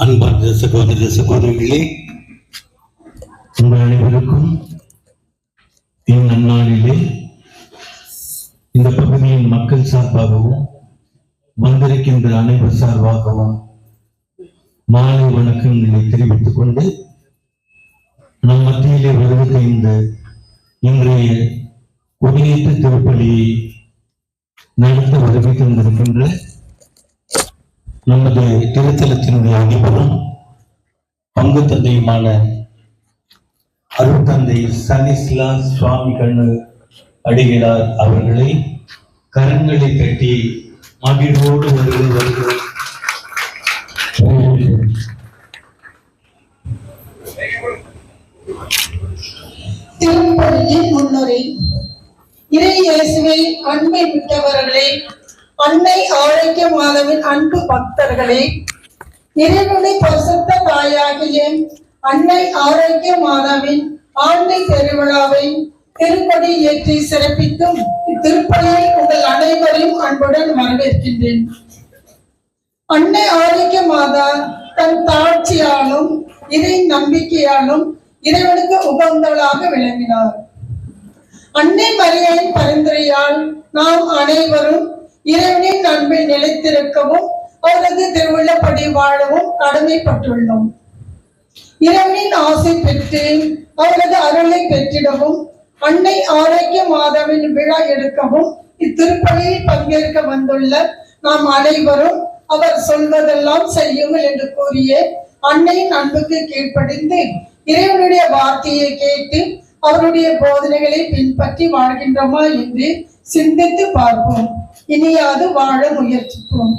அன்பார்ந்த சகோதர சகோதரிகளே, உங்கள் அனைவருக்கும் இந்நன்னாளிலே இந்த பகுதியின் மக்கள் சார்பாகவும் வந்திருக்கின்ற அனைவர் சார்பாகவும் மாலை வணக்கங்களை தெரிவித்துக் கொண்டு நம் மத்தியிலே வருகின்ற இந்த இன்றைய கொடியேற்ற திருப்பலியை நடத்த வருகை தந்திருக்கின்ற நமது திருத்தலத்தினுடைய அதிபரும் பங்கு தந்தையுமான அருட்தந்தை சனிஸ்லா சுவாமி கண்ணு அடிகளார் அவர்களை கரங்களை கட்டி மகிழ்வோடு வருகிறோம். திருப்பலியின் முன்னுரை. இறை இயேசுவில் அன்பை விட்டவர்களே, அன்னை ஆரோக்கிய மாதாவின் அன்பு பக்தர்களே, இறைவனை பரிசுத்த தாயாகிய அன்னை ஆரோக்கிய மாதாவின் ஆண்டை திருவிழாவை திருப்படி ஏற்றி சிறப்பிக்கும் இத்திருப்பலியை உங்கள் அனைவரையும் அன்புடன் வரவேற்கின்றேன். அன்னை ஆரோக்கிய மாதா தன் தாட்சியாலும் இறை நம்பிக்கையாலும் இறைவனுக்கு உகந்தவளாக விளங்கினார். அன்னை மரியாயின் பரிந்துரையால் நாம் அனைவரும் இறைவனின் அன்பை நிலைத்திருக்கவும் அவரது திருவிழப்படி வாழவும் கடமைப்பட்டுள்ளோம். இறைவனின் ஆசை பெற்று அவரது அருளை பெற்றிடவும் அன்னை ஆரோக்கிய மாதாவின் விழா எடுக்கவும் இத்திருப்பலியில் பங்கேற்க வந்துள்ள நாம் அனைவரும் அவர் சொல்வதெல்லாம் செய்யுங்கள் என்று கூறிய அன்னையின் அன்புக்கு கீழ்ப்படிந்து இறைவனுடைய வார்த்தையை கேட்டு அவருடைய போதனைகளை பின்பற்றி வாழ்கின்றோமா என்று சிந்தித்து பார்ப்போம். இனியாது வாழ முயற்சிப்போம்.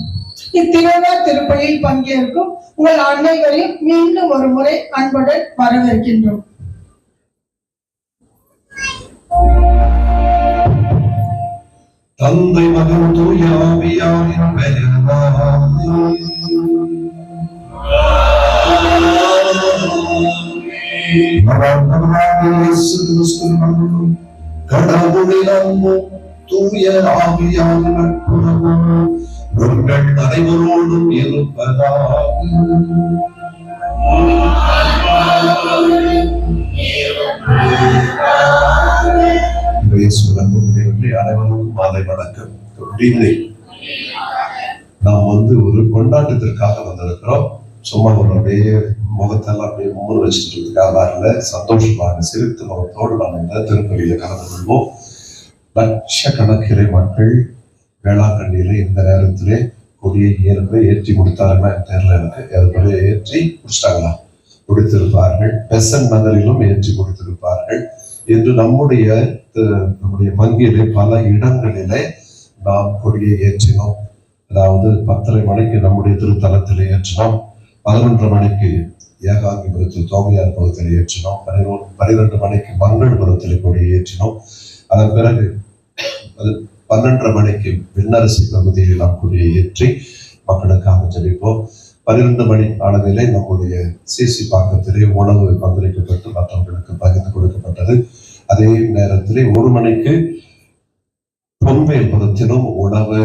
இத்திருவிழா திருப்பலியில் பங்கேற்கும் உங்கள் அனைவரையும் மீண்டும் ஒரு முறை அன்புடன் வரவேற்கின்றோம். தந்தை மகன் தூய ஆவியாரின் பெயராலே கடவுளின் அன்பும் தூய ஆவியாரின் நட்புறவும் உங்கள் அனைவரோடும் இருப்பதாக. அனைவருக்கும் மாலை வணக்கம். நாம் ஒரு கொண்டாட்டத்திற்காக வந்திருக்கிறோம். சும்மா ஒரு அப்படியே முகத்தெல்லாம் அப்படியே முன் வச்சுட்டு வரல, சந்தோஷமாக சிரித்து முகத்தோடு நாம் இந்த திருப்பலியில கலந்து கொள்வோம். லட்சக்கணக்கிலே மக்கள் வேளாங்கண்ணியில இந்த நேரத்திலே கொடியை ஏற்றி கொடுத்தாருன்னா தெரியல எனக்கு, அதுபடி ஏற்றி முடிச்சிட்டாங்களா, கொடுத்திருப்பார்கள். பெசன் நகரிலும் ஏற்றி கொடுத்திருப்பார்கள். என்று நம்முடைய பங்கிலே பல இடங்களிலே நாம் கொடியை ஏற்றினோம். அதாவது 10:30 மணிக்கு நம்முடைய திருத்தலத்திலே ஏற்றினோம். 11:30 மணிக்கு ஏகாங்கிபுரத்தில் தோமையார் பகுதியில் ஏற்றினோம். 12 மணிக்கு மங்களபுரத்தில் கொடியை ஏற்றினோம். அதன் பிறகு 12:30 மணிக்கு விண்ணரசி பகுதியில் நாம் கொடியை ஏற்றி மக்களுக்காக ஜெபிப்போம். 12 மணி அளவிலே நம்முடைய சிசி பாக்கத்திலே உணவு பங்களிக்கப்பட்டு மற்றவர்களுக்கு பகிர்ந்து கொடுக்கப்பட்டது. அதே நேரத்திலே 1 மணிக்கு பொன்வேல் புறத்திலும் உணவு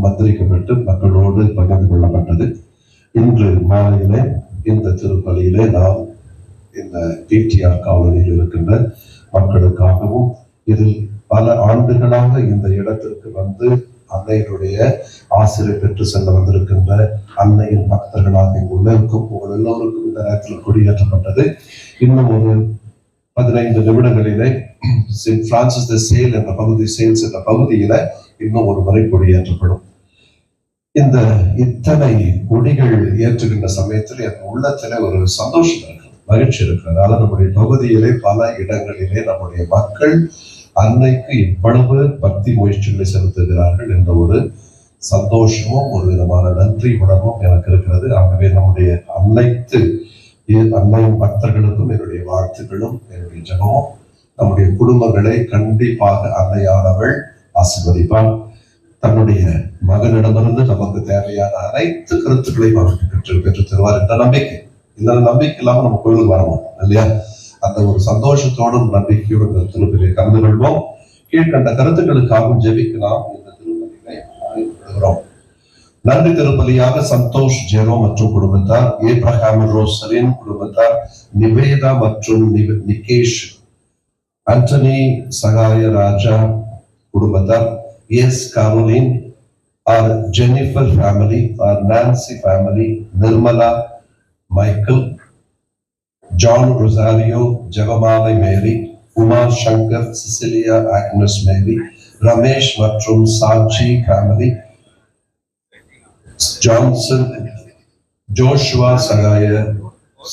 மந்திரிக்கப்பட்டு மக்களோடு பகிர்ந்து கொள்ளப்பட்டது. இன்று மாலையிலே இந்த திருப்பலியிலே நாம் இந்த டிடிஆர் காலனியில் இருக்கின்ற மக்களுக்காகவும் இதில் பல ஆண்டுகளாக இந்த இடத்திற்கு வந்து அன்னையினுடைய ஆசிரியர் பெற்று செல்ல வந்திருக்கின்ற அன்னையின் பக்தர்களாக இங்குள்ள இருக்கும் உங்கள் எல்லோருக்கும் இந்த நேரத்தில் கொடியேற்றப்பட்டது. இன்னும் ஒரு 15 நிமிடங்களிலே செயின்ட் பிரான்சிஸ் தி சேல் என்ற பகுதி, சேல்ஸ் என்ற பகுதியில இன்னும் ஒரு முறை கொடியேற்றப்படும். இந்த இத்தனை கொடிகள் ஏற்றுகின்ற சமயத்தில் என் உள்ளத்திலே ஒரு சந்தோஷம் இருக்கிறது, மகிழ்ச்சி இருக்கிறது. அதாவது நம்முடைய பகுதியிலே பல இடங்களிலே நம்முடைய மக்கள் அன்னைக்கு இவ்வளவு பக்தி முயற்சிகளை செலுத்துகிறார்கள் என்ற ஒரு சந்தோஷமும் ஒரு விதமான நன்றி உணர்வும் எனக்கு இருக்கிறது. ஆகவே நம்முடைய அன்னையின் பக்தர்களுக்கும் என்னுடைய வாழ்த்துக்களும் என்னுடைய ஜெபமும். நம்முடைய குடும்பங்களை கண்டிப்பாக அன்னையானவள் ஆசீர்வதிப்பாள். தன்னுடைய மகனிடமிருந்து நமக்கு தேவையான அனைத்து கருத்துக்களையும் அவருக்கு பெற்று தருவார் என்ற நம்பிக்கை. இந்த நம்பிக்கை இல்லாம நம்ம கோயிலுக்கு வர மாட்டோம் இல்லையா? அந்த ஒரு சந்தோஷத்தோடும் நம்பிக்கையோடும் இந்த திருப்பலியை கலந்து கொள்வோம். கீழ்கண்ட கருத்துக்களுக்காகவும் ஜெபிக்கலாம் இந்த திருப்பலியை நன்றி திருப்பலியாக சந்தோஷ் ஜெரோ மற்றும் குடும்பத்தார், ஏப்ரஹாம் ரோசலின் குடும்பத்தார், நிவேதா மற்றும் நிகேஷ், ஆண்டனி சகாய ராஜா குடும்பத்தார், S Caroline, R Jennifer family, R Nancy family, Nirmala Michael, John Rosario, Jegamalai Mary, Uma Shankar, Cecilia Agnes Mary, Ramesh மற்றும் சாட்சி ஃபேமிலி, ஜான்சன், ஜோஷுவா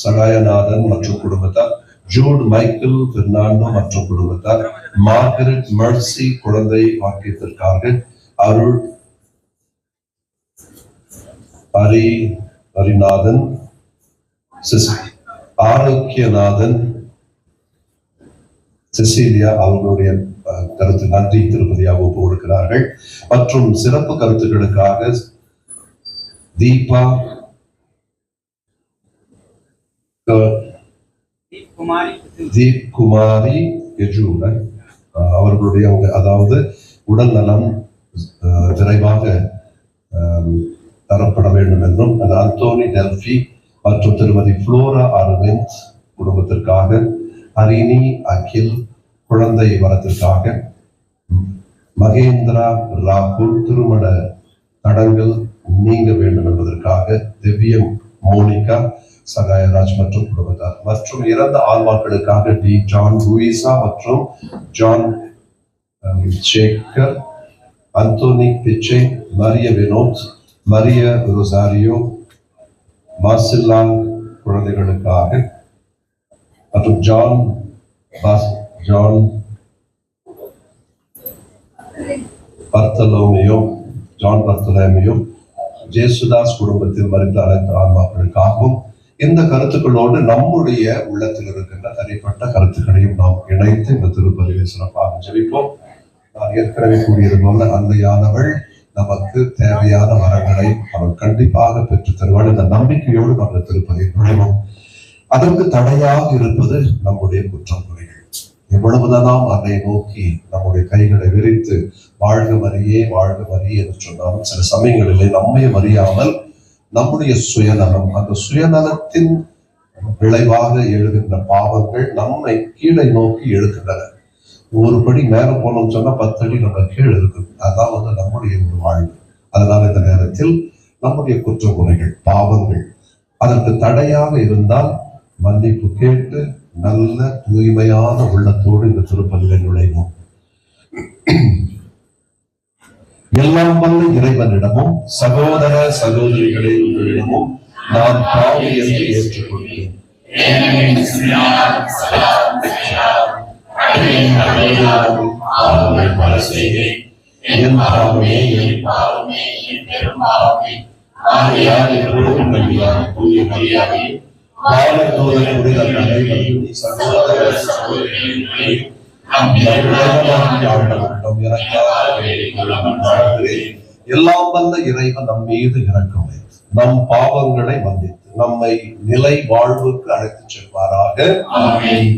சகாயநாதன் மற்றும் குடும்பத்தார், ஜூட் மைக்கேல் பெர்னாண்டோ மற்றும் குடும்பத்தார், மார்கரெட் மெர்சி குழந்தை வாக்கியத்திற்காக, அருள் ஹரிநாதன், ஆரோக்கியநாதன், சிசிலியா அவர்களுடைய கருத்து நன்றி திருப்பதியாக ஒப்பு கொடுக்கிறார்கள். மற்றும் சிறப்பு கருத்துக்களுக்காக தீபா குமாரி அவர்களுடைய அதாவது உடல் நலம் விரைவாக தரப்பட வேண்டும் என்றும், அந்தோனி டெல்பி மற்றும் திருமதி புளோரா அரவிந்த் குடும்பத்திற்காக, ஹரிணி அகில் குழந்தை வரத்திற்காக, மகேந்திரா ராகுல் திருமண தடங்கள் நீங்க வேண்டும் என்பதற்காக, திவ்யம் மோனிகா சகாயராஜ் மற்றும் குடும்பத்தார், மற்றும் இறந்த ஆழ்வார்களுக்காக டி ஜான் லூயிசா மற்றும் ஜான் சேகர், அந்தோனி பிச்சை, மரிய வினோத், மரிய ரொசாரியோ, மாசில்லா குழந்தைகளுக்காக, மற்றும் ஜான் பர்த்தலோமியோ, ஜேசுதாஸ் குடும்பத்தில் மறைந்த அனைத்து ஆன்மாக்களுக்காகவும் இந்த கருத்துக்களோடு நம்முடைய உள்ளத்தில் இருக்கின்ற தனிப்பட்ட கருத்துக்களையும் நாம் இணைத்து இந்த திருப்பலியை சிறப்பாக ஜெபிப்போம். நான் ஏற்கனவே கூறியது போல அன்னையானவள் நமக்கு தேவையான வரங்களை அவள் கண்டிப்பாக பெற்றுத் தருவாள். இந்த நம்பிக்கையோடு நம்ம திருப்பலியை நுழைவோம். அதற்கு தடையாக இருப்பது நம்முடைய குற்றம் குறைகள். எவ்வளவுதான் நாம் அதை நோக்கி நம்முடைய கைகளை விரித்து வாழ்க மரியே என்று சொன்னாலும் சில சமயங்களிலே நம்மை அறியாமல் நம்முடைய சுயநலம், அந்த சுயநலத்தின் விளைவாக எழுகின்ற பாவங்கள் நம்மை கீழே நோக்கி எழுக்கின்றன. ஒரு படி மேல போனோம்னு சொன்னா 10 அடி நம்ம கீழே இருக்கு. அதான் நம்முடைய ஒரு வாழ்வு. அதனால இந்த நேரத்தில் நம்முடைய குற்ற குறைகள், பாவங்கள் அதற்கு தடையாக இருந்தால் மன்னிப்பு கேட்டு நல்ல தூய்மையான உள்ளத்தோடு இந்த திருப்பலியில் நுழைவோம். எல்லாம் வல்ல இறைவனிடமும் சகோதர சகோதரிகளை உங்களிடமும் நான் பாவி என்று ஏற்றுக்கொள்கிறேன். எல்லாம் வல்ல இறைவன் நம் மீது இரக்கம் வைத்து நம் பாவங்களை மன்னித்து நம்மை நிலை வாழ்வுக்கு அழைத்துச் செல்வாராக. ஆமென்.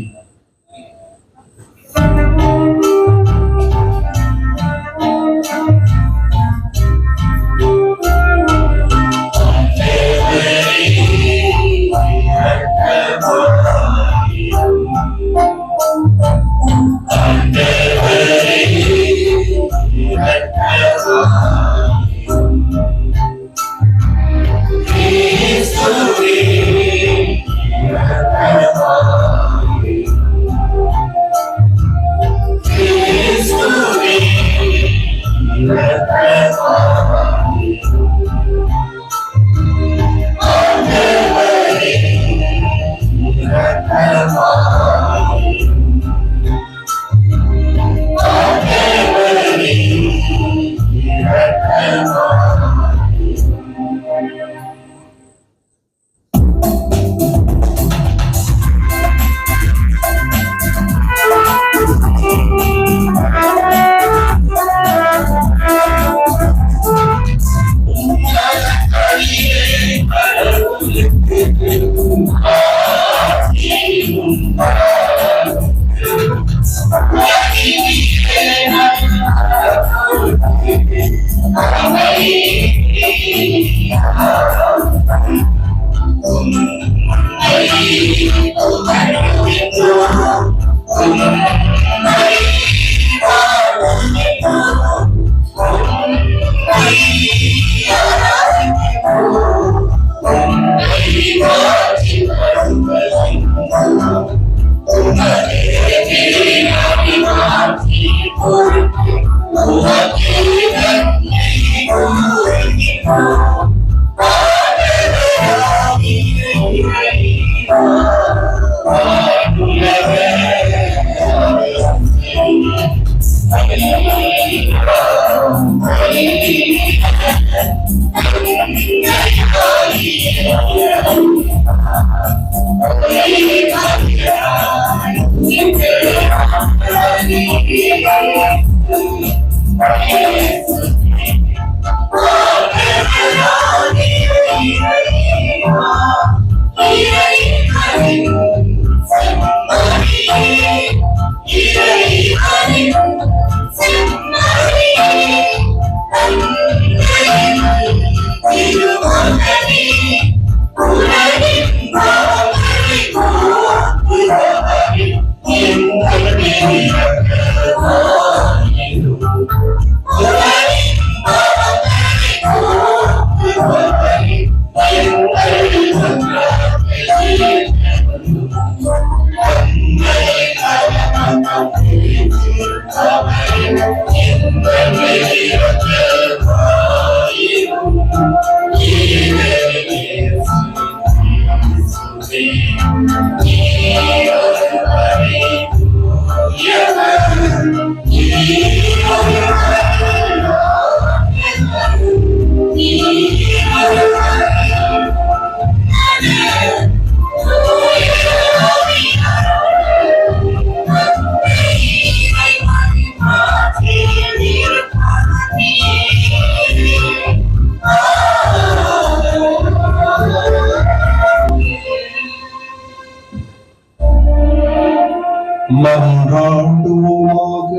மன்றாடுவோமாக.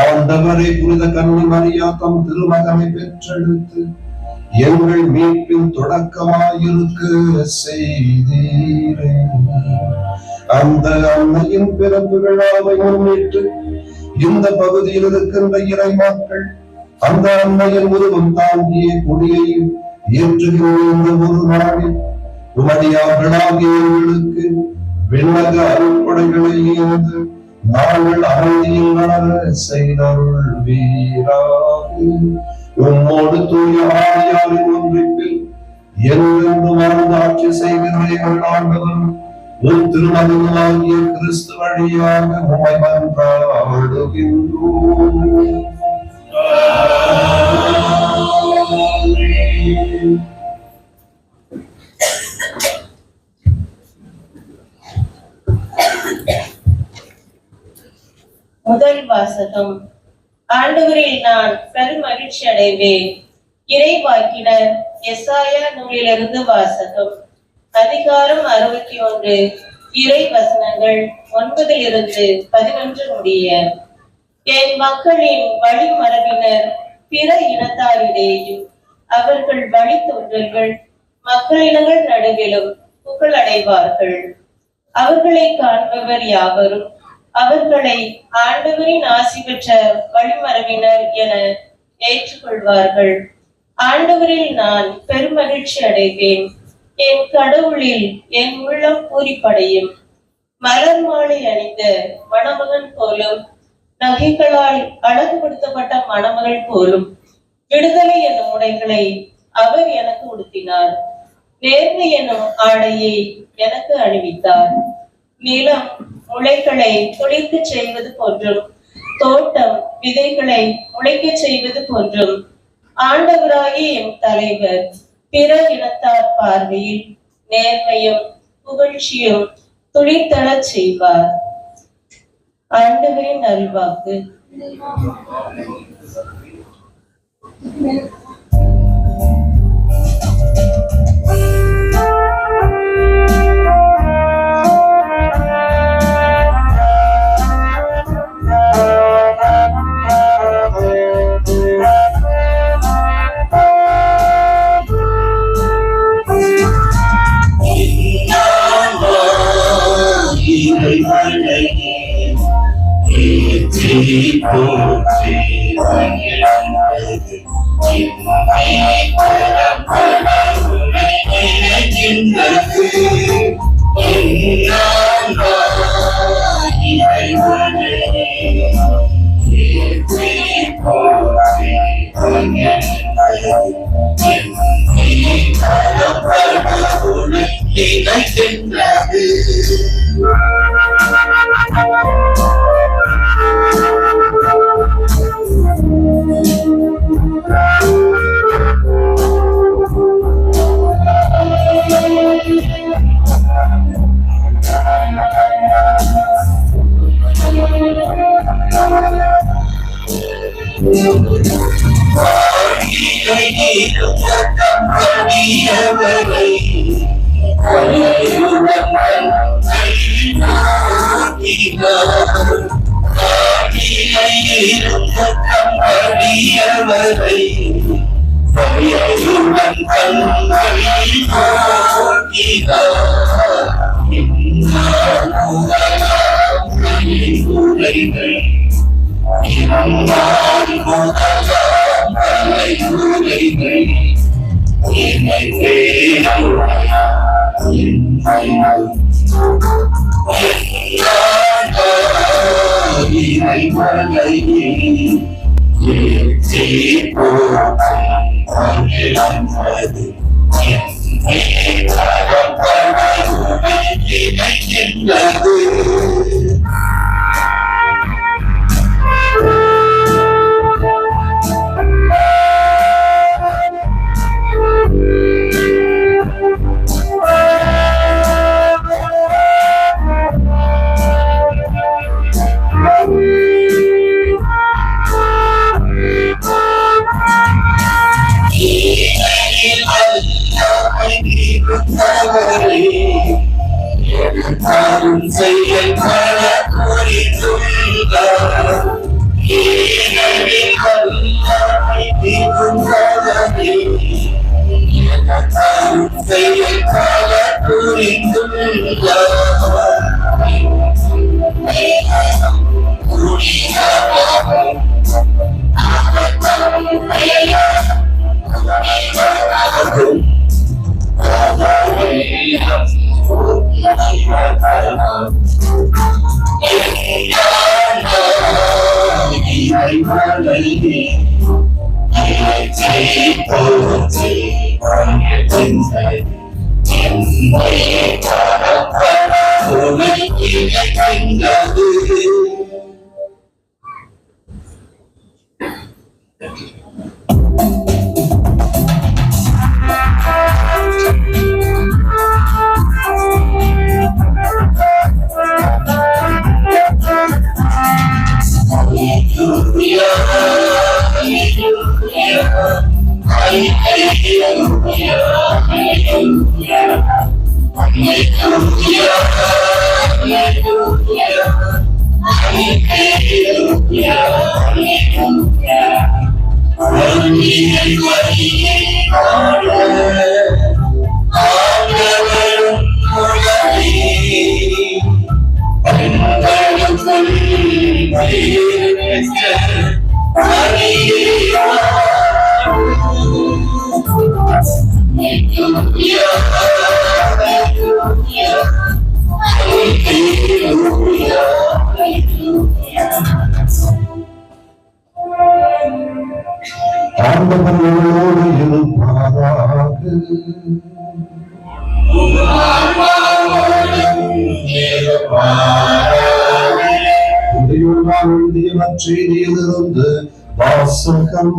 ஆண்டவரை புனித கன்னி மரியா தம் திருமகனை பெற்றெடுத்து எங்கள் மீட்பின் தொடக்கமாயிருக்க செய்தீரே. அந்த அன்னையின் பிறப்பு விழாவை முன்னிட்டு இந்த பகுதியில் இருக்கின்ற இறை மக்கள் அந்த அன்னையின் உருவம் தாங்கிய கொடியையும் ஏற்றுகின்ற இந்த ஒரு நாளில் உமடியார்களாகிய எங்களுக்கு விண்ணக அருட்கொடைகளை ஈந்து நாங்கள் அமைதியில் வளர செய்தருள் வீராக. உம்மோடு தூய ஆவியாரின் ஒன்றிப்பில் என்றென்று வாழ்ந்து ஆட்சி செய்கிற எங்கள் ஆண்டவன் உன் திருமகனாகிய கிறிஸ்து வழியாக உம்மை மன்றாடுகின்றோம். முதல் வாசகம். ஆண்டவரில் நான் பெரும் மகிழ்ச்சி அடைவேன். இறைவாக்கினர் எசாயா நூலிலிருந்து வாசகம். அதிகாரம் 61, இறை வசனங்கள் 9-11 முடிய. என் மக்களின் வழிமரபினர் பிற இனத்தாரிடையும் அவர்கள் வழித்தோன்றல்கள் மக்களினங்கள் நடுவிலும் புகழடைவார்கள். அவர்களை காண்பவர் யாவரும் அவர்களை ஆண்டவரின் ஆசி பெற்ற வழிமரபினர் என ஏற்றுக்கொள்வார்கள். ஆண்டவரில் நான் பெருமகிழ்ச்சி அடைவேன். என் கடவுளில் என் உள்ளம் பூரிப்படையும். மலர் மாலை அணிந்த மணமகன் போலும் நகைகளால் அழகுபடுத்தப்பட்ட மணமகள் போலும் விடுதலை என்னும் உடைகளை அவர் எனக்கு உடுத்தினார். நேர்மை என்னும் ஆடையை எனக்கு அணிவித்தார். நிலம் முளைகளை துளிர்க்க செய்வது போன்றும் தோட்டம் விதைகளை முளைக்க செய்வது போன்றும் ஆண்டவராகிய என் தலைவர் பிற இனத்தார் பார்வையில் நேர்மையும் புகழ்ச்சியும் துளிர்த்தளச் செய்வார். ஆண்டவரின் அருள்வாக்கு. ஆண்டவரோடு இருப்பாராக. நற்செய்தியிலிருந்து வாசகம்.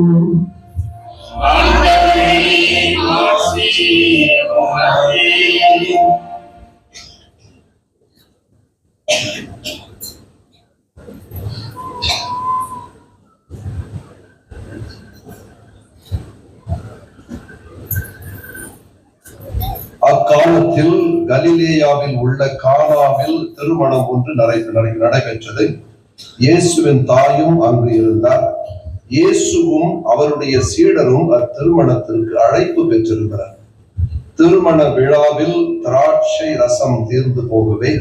அக்காலத்தில் கலிலேயாவில் உள்ள கானாவில் திருமணம் ஒன்று நடைபெற்றது. இயேசுவின் தாயும் அங்கு இருந்தார். இயேசுவும் அவருடைய சீடரும் அத்திருமணத்திற்கு அழைப்பு பெற்றிருந்தனர். திருமண விழாவில் திராட்சை ரசம் தீர்ந்து போகவே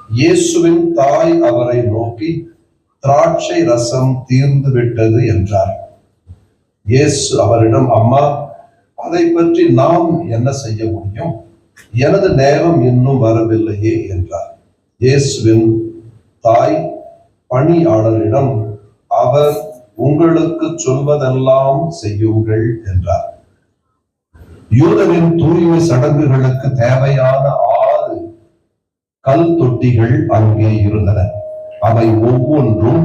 இயேசுவின் தாய் அவரை நோக்கி, திராட்சை ரசம் தீர்ந்து விட்டது என்றார். இயேசு அவரிடம், அம்மா, அதை பற்றி நாம் என்ன செய்ய முடியும்? எனது நேரம் இன்னும் வரவில்லையே என்றார். இயேசுவின் தாய் பணியாளரிடம், அவர் உங்களுக்கு சொல்வதெல்லாம் செய்யுங்கள் என்றார். யூதரின் தூய்மை சடங்குகளுக்கு தேவையான 6 கல் தொட்டிகள் அங்கே இருந்தன. அவை ஒவ்வொன்றும்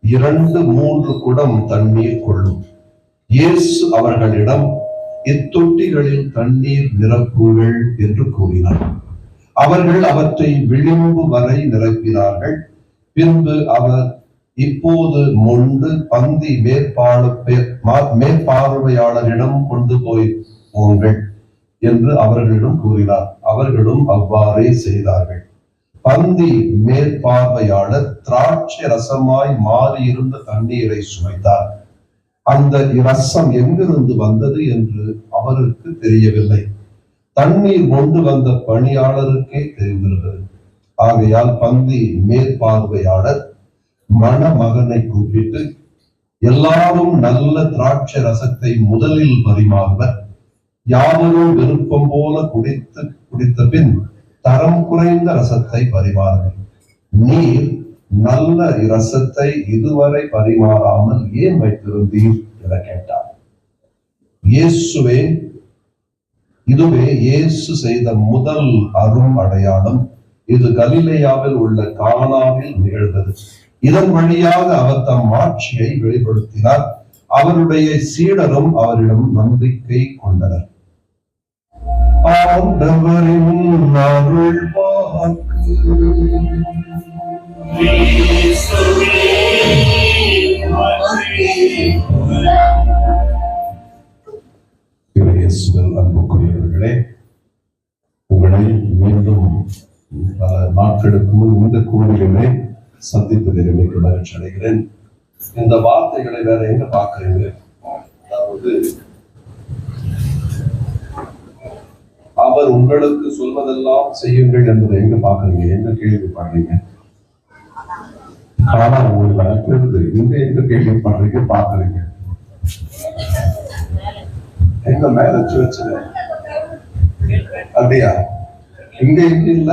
2-3 குடம் தண்ணீர் கொள்ளும். இயேசு அவர்களிடம், இத்தொட்டிகளில் தண்ணீர் நிரப்புங்கள் என்று கூறினார். அவர்கள் அவற்றை விளிம்பு வரை நிரப்பினார்கள். பின்பு அவர், இப்போது மொண்டு பந்தி மேற்பார்வையாளரிடம் கொண்டு போங்கள் என்று அவர்களிடம் கூறினார். அவர்களும் அவ்வாறே செய்தார்கள். பந்தி மேற்பார்வையாளர் திராட்சை ரசமாய் மாறியிருந்த தண்ணீரை சுவைத்தார். அந்த ரசம் எங்கிருந்து வந்தது என்று அவருக்கு தெரியவில்லை. தண்ணீர் கொண்டு வந்த பணியாளருக்கே தெரிந்திருந்தது. ஆகையால் பந்தி மேற்பார்வையாளர் மணமகனை கூப்பிட்டு, எல்லாரும் நல்ல திராட்சை ரசத்தை முதலில் பரிமாறுவர், யாவரும் விருப்பம் போல குடித்த பின் தரம் குறைந்த ரசத்தை பரிமாறுவர். நீர் நல்ல ரசத்தை இதுவரை பரிமாறாமல் ஏன் வைத்திருந்தீர் என கேட்டார். இதுவே இயேசு செய்த முதல் அரும் அடையாளம். இது கலிலேயாவில் உள்ள கானாவில் நிகழ்ந்தது. இதன் வழியாக அவர் தம் ஆட்சியை வெளிப்படுத்தினார். அவருடைய சீடரும் அவரிடம் நம்பிக்கை கொண்டனர். ஆண்டவரின் அருள் வாக்கு. அன்புக்குரியவர்களே, உங்களை மீண்டும் பல நாட்களுக்கு முன் இந்த கோவிலுமே சந்திப்பதில் மிக மகிழ்ச்சி அடைகிறேன். இந்த வார்த்தைகளை வேற எங்க பார்க்கிறீங்க? அதாவது, அவர் உங்களுக்கு சொல்வதெல்லாம் செய்யுங்கள் என்பதை எங்க பாக்குறீங்க? எங்க கேள்விப்படுறீங்க? ஆனா உங்களுக்கு இங்க எங்க கேள்விப்படுறீங்க, பாக்குறீங்க? எங்க மேல வச்சு அப்படியா? இங்க எங்க இல்ல?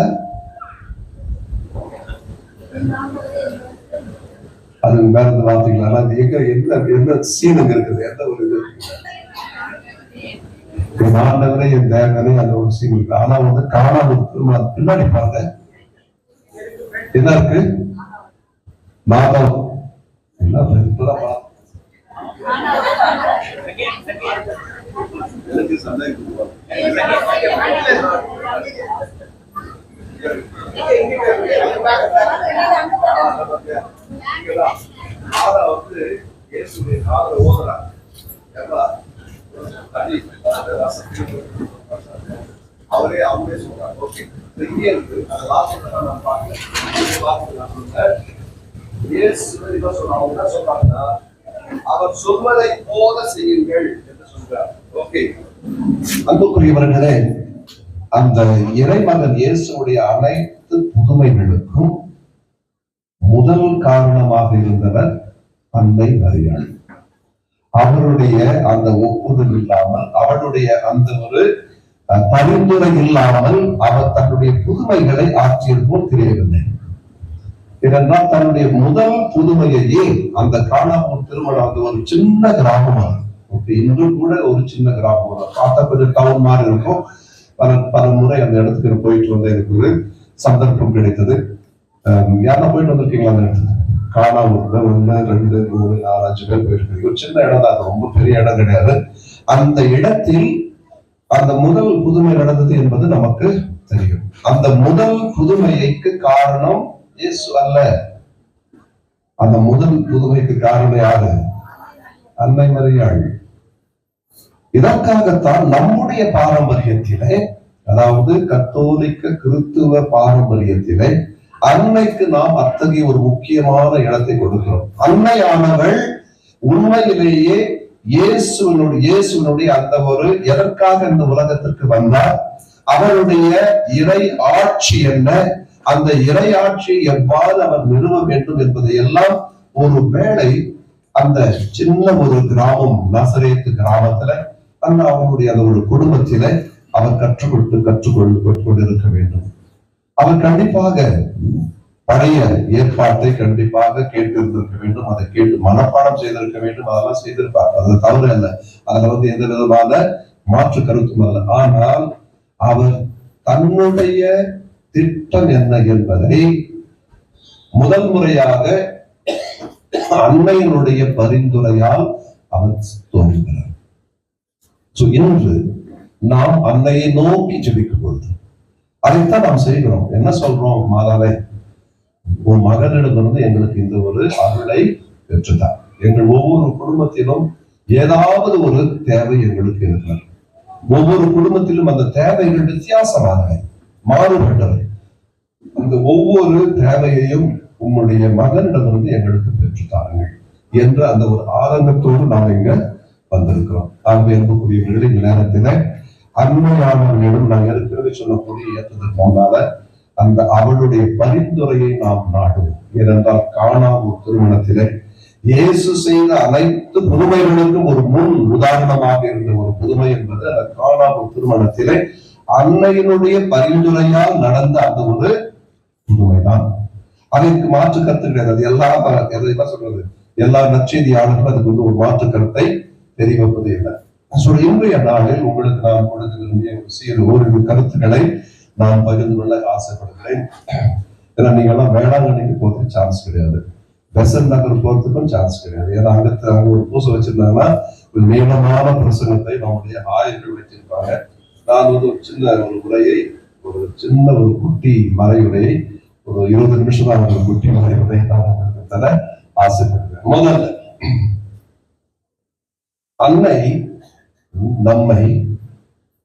அது மேல வார்த்தைங்களா? எங்க என்ன சீனுங்க இருக்குது? எந்த ஒரு இது ஆண்டவரே என் தேவனே அந்த ஒரு சீன் இருக்கு. ஆனா காணாம பின்னாடி பாருங்க, என்ன இருக்கு? நாதம் அவரே சொல்றாங்க. ஓகே, அவர் சொல்வதை போல செய்யுங்கள் என்று சொல்றார். ஓகே, அன்புக்குரியவர்களே, அந்த இறைமகன் இயேசுடைய அனைத்து புதுமைகளுக்கும் முதல் காரணமாக இருந்தவர் அன்னை மரியாள். அவருடைய அந்த ஒப்புதல் இல்லாமல், அவருடைய அந்த ஒரு பரிந்துரை இல்லாமல் அவர் தன்னுடைய புதுமைகளை ஆற்றியது போல் தெரியவில்லை. இதெல்லாம் தன்னுடைய முதல் புதுமையையே அந்த காணாமூர் திருமணம் வந்து ஒரு சின்ன கிராமம். இன்று கூட ஒரு சின்ன கிராமம் பார்த்தா கொஞ்சம் டவுன் மாதிரி இருக்கும். பல முறை அந்த இடத்துக்கு போயிட்டு வந்த எனக்கு ஒரு சந்தர்ப்பம் கிடைத்தது. யாரா போயிட்டு வந்திருக்கீங்களா? அந்த இடத்துல காணாமூர்ல 1, 2, 3, 4, 5 பேர் போயிட்டு ஒரு சின்ன இடம் தான், ரொம்ப பெரிய இடம் கிடையாது. அந்த இடத்தில் அந்த முதல் புதுமை நடந்தது என்பது நமக்கு தெரியும். அந்த முதல் புதுமைக்கு காரணம் இயேசு அல்ல. அந்த முதல் புதுமைக்கு காரணம் யாரு? அன்னை மரியாள். இதற்காகத்தான் நம்முடைய பாரம்பரியத்திலே, அதாவது கத்தோலிக்க கிறிஸ்துவ பாரம்பரியத்திலே அன்னைக்கு நாம் அத்தகைய ஒரு முக்கியமான இடத்தை கொடுக்கிறோம். அன்னையானவள் உண்மையிலேயே இயேசுவினுடைய அந்த ஒரு எதற்காக இந்த உலகத்திற்கு வந்தார், அவருடைய இறை ஆட்சி என்ன, அந்த இறையாட்சியை எவ்வாறு அவர் நிறுவ வேண்டும் என்பதை எல்லாம் ஒரு வேளை அந்த சின்ன ஒரு கிராமம் நசரேத்து கிராமத்துல அந்த அவனுடைய அந்த ஒரு குடும்பத்தில அவர் கற்றுக்கொண்டிருக்க வேண்டும். அவர் கண்டிப்பாக பழைய ஏற்பாட்டை கண்டிப்பாக கேட்டிருந்திருக்க வேண்டும். அதை கேட்டு மனப்பாடம் செய்திருக்க வேண்டும். அதெல்லாம் செய்திருப்பார். அது தவறு அல்ல. அதுல எந்த விதமான மாற்று கருத்தும் அல்ல. ஆனால் அவர் தன்னுடைய திட்டம் என்ன என்பதை முதல் முறையாக அன்னையினுடைய பரிந்துரையால் அவர் தோன்றுகிறார். இன்று நாம் அன்னையை நோக்கி ஜெபிக்கும் பொழுது அதைத்தான் நாம் செய்கிறோம். என்ன சொல்றோம்? மாதாவே, உன் மகனிடமிருந்து எங்களுக்கு இந்த ஒரு அருளை பெற்றுதான். எங்கள் ஒவ்வொரு குடும்பத்திலும் ஏதாவது ஒரு தேவை எங்களுக்கு இருக்கிறது. ஒவ்வொரு குடும்பத்திலும் அந்த தேவைகள் வித்தியாசமானவை, மாறுபட்டவை. அந்த ஒவ்வொரு தேவையையும் உங்களுடைய மகனிடமிருந்து எங்களுக்கு பெற்றுத்தாருங்கள் என்ற அந்த ஒரு ஆதங்கத்தோடு நாம் இங்க வந்திருக்கிறோம். ஆகவே அன்புக்குரியவர்கள், இந்த நேரத்தில அன்மையானவர்களிடம் நான் ஏற்கனவே சொல்லக்கூடிய ஏற்றதற்கு முன்னால அந்த அவளுடைய பரிந்துரையை நாம் நாடுவோம். ஏனென்றால் கானாவூ திருமணத்திலே இயேசு செய்த அனைத்து புதுமைகளுக்கும் ஒரு முன் உதாரணமாக இருந்த ஒரு புதுமை என்பது அந்த கானாவூ திருமணத்திலே அன்னையினுடைய பரிந்துரையால் நடந்த அந்த ஒரு புதுமைதான். அதற்கு மாற்று கருத்து கிடையாது. அது எல்லாம் சொல்றது, எல்லா நற்செய்தியாளர்களும் அதுக்கு ஒரு மாற்று கருத்தை தெரிவிப்பது இல்லை. இன்றைய நாளில் உங்களுக்கு நான் கொடுக்க விரும்பிய ஓரிரு கருத்துக்களை நான் பகிர்ந்து கொள்ள ஆசைப்படுகிறேன். ஏன்னா நீங்க எல்லாம் வேளாங்கண்ணிக்கு போறதுக்கு சான்ஸ் கிடையாது, பெசன்ட் நகர் போறதுக்கும் சான்ஸ் கிடையாது. ஏன்னா அங்க ஒரு பூசை வச்சிருந்தாங்கன்னா ஒரு நீளமான பிரசங்கத்தை நம்முடைய ஆயர்கள் வச்சிருப்பாங்க. நான் ஒரு சின்ன ஒரு உரையை, ஒரு சின்ன ஒரு குட்டி மறையுரையை, ஒரு 20 நிமிஷம் தான் ஒரு குட்டி மறையுரை நான் தர ஆசைப்படுகிறேன். முதல்ல, அன்னை நம்மை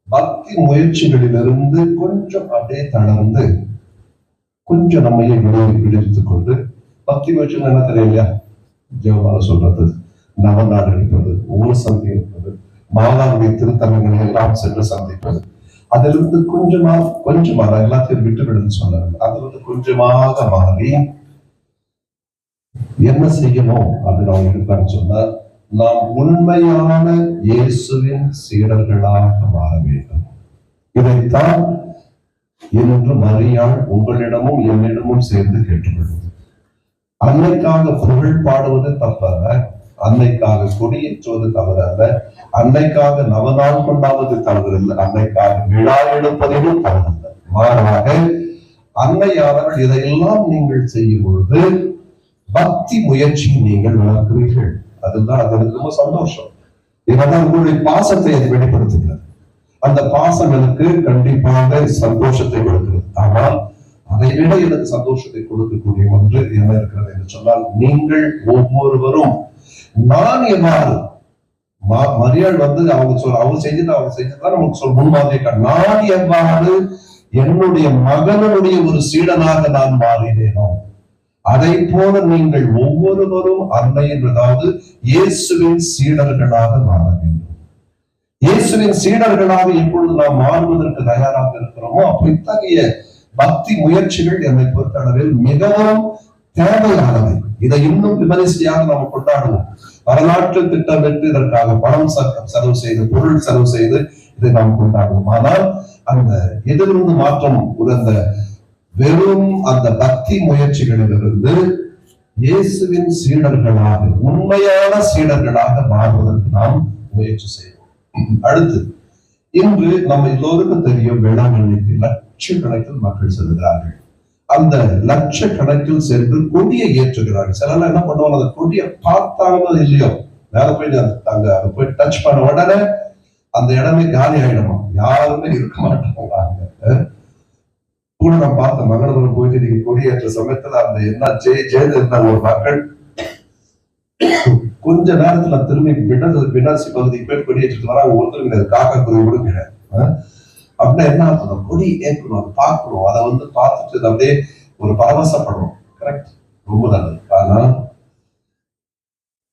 பக்தி முயற்சிகளிலிருந்து கொஞ்சம் அப்படியே தளர்ந்து கொஞ்சம் நம்மையே விடுவித்துக் கொண்டு, பக்தி முயற்சிகள் என்ன தெரியலையா? ஜெபமால சொல்றது, நவநாடு இருக்கிறது, ஊர் சந்தி இருப்பது, மாதாவுடைய திருத்தலங்களை எல்லாம் சென்று சந்திப்பது, அதிலிருந்து கொஞ்சமா எல்லாத்தையும் விட்டுவிடுன்னு சொன்னாங்க. அதிலிருந்து கொஞ்சமாக மாறி என்ன செய்யணும் அப்படின்னு அவங்க இருக்கான்னு சொன்னா, நாம் உண்மையான இயேசுவின் சீடர்களாக மாற வேண்டும். இதைத்தான் இன்று மரியாள் உங்களிடமும் என்னிடமும் சேர்ந்து கேட்டுக்கொள்வது. அன்னைக்காக புகழ் பாடுவது தப்பல்ல, அன்னைக்காக கொடியேற்றுவது தவறல்ல, அன்னைக்காக நவநாள் கொண்டாடுவது தவறில்லை, அன்னைக்காக விழா எடுப்பதிலும் தவறல்ல. மாறாக அன்னையானவர்கள் இதையெல்லாம் நீங்கள் செய்யும் பொழுது பக்தி முயற்சியை நீங்கள் வளர்க்கிறீர்கள். அதுதான் அதற்கு ரொம்ப சந்தோஷம். இதனால் உங்களுடைய பாசத்தை அது வெளிப்படுத்துகிறது. அந்த பாசம் எனக்கு கண்டிப்பாக சந்தோஷத்தை கொடுக்கிறது. ஆனால் அதை விட எனக்கு சந்தோஷத்தை கொடுக்கக்கூடிய ஒன்று என்ன இருக்கிறது என்று சொன்னால், நீங்கள் ஒவ்வொருவரும் நான் எவ்வாறு மரியாள் அவங்க செஞ்சுதான் நமக்கு முன்மாதிரி, நான் எவ்வாறு என்னுடைய மகனுடைய ஒரு சீடனாக நான் மாறினேனோ அதை போல நீங்கள் ஒவ்வொருவரும் அன்னையின், அதாவது இயேசுவின் சீடர்களாக மாற வேண்டும். இயேசுவின் சீடர்களாக எப்பொழுது நாம் மாறுவதற்கு தயாராக இருக்கிறோமோ அப்ப இத்தகைய பக்தி முயற்சிகள் என்னை பொறுத்தளவில் மிகவும் தேவையானவை. இதை இன்னும் விமரிசையாக நாம் கொண்டாடுவோம். வரலாற்று திட்டமிட்டு இதற்காக பணம் செலவு செய்து, பொருள் செலவு செய்து இதை நாம் கொண்டாடுவோம். ஆனால் அந்த எதிலிருந்து மாற்றம் உணர்ந்த வெறும் அந்த பக்தி முயற்சிகளிலிருந்து இயேசுவின் சீடர்களாக, உண்மையான சீடர்களாக மாறுவதற்கு நாம் முயற்சி செய்வோம். அடுத்து, இன்று நம்ம எல்லோருக்கும் தெரியும், வேளாங்கண்ணிக்கு லட்சக்கணக்கில் மக்கள் செல்கிறார்கள். அந்த லட்சக்கணக்கில் சென்று கொடியை ஏற்றுகிறார்கள். சிலர் என்ன பண்ணுவாங்க, அந்த கொடியை பார்த்தாங்களோ இல்லையோ, மேல போய் அங்க போய் டச் பண்ண உடனே அந்த இடமே காலி ஆயிடுமா, யாருமே இருக்க மாட்டாங்க. கூட நான் பார்த்த மங்களபுரம் போயிட்டு நீங்க கொடியேற்ற சமயத்துல அந்த என்ன ஜெயலலிதா ஒரு மக்கள் கொஞ்ச நேரத்துல திரும்பி பின்னாசி பகுதிக்கு போய் கொடியேற்றிட்டு வராங்க. ஒருத்தர் கிடையாது, காக்கா குருவி கூட கிடையாது. அப்படின்னா என்ன அர்த்தம்? கொடி ஏற்கணும், அதை பார்க்கணும், அதை பார்த்துட்டு அப்படியே ஒரு பரவசப்படுறோம். கரெக்ட், ரொம்ப நல்லது. ஆனா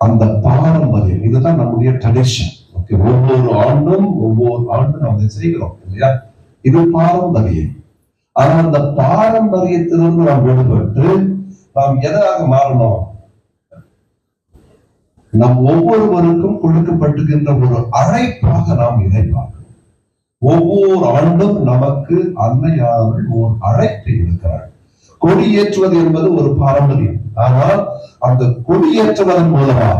அந்த பாரம்பரியம், இதுதான் நம்முடைய ட்ரெடிஷன். ஓகே, ஒவ்வொரு ஆண்டும் நம்ம இதை செய்கிறோம் இல்லையா? இது பாரம்பரியம். ஆனா அந்த பாரம்பரியத்திலிருந்து நாம் விடுபட்டு நாம் எதாக மாறணும்? நம் ஒவ்வொருவருக்கும் கொடுக்கப்பட்டுகின்ற ஒரு அழைப்பாக நாம் இதை பார்க்கணும். ஒவ்வொரு ஆண்டும் நமக்கு அன்னையானவள் ஒரு அழைப்பை இருக்கிறாள். கொடியேற்றுவது என்பது ஒரு பாரம்பரியம். ஆனால் அந்த கொடியேற்றுவதன் மூலமாக,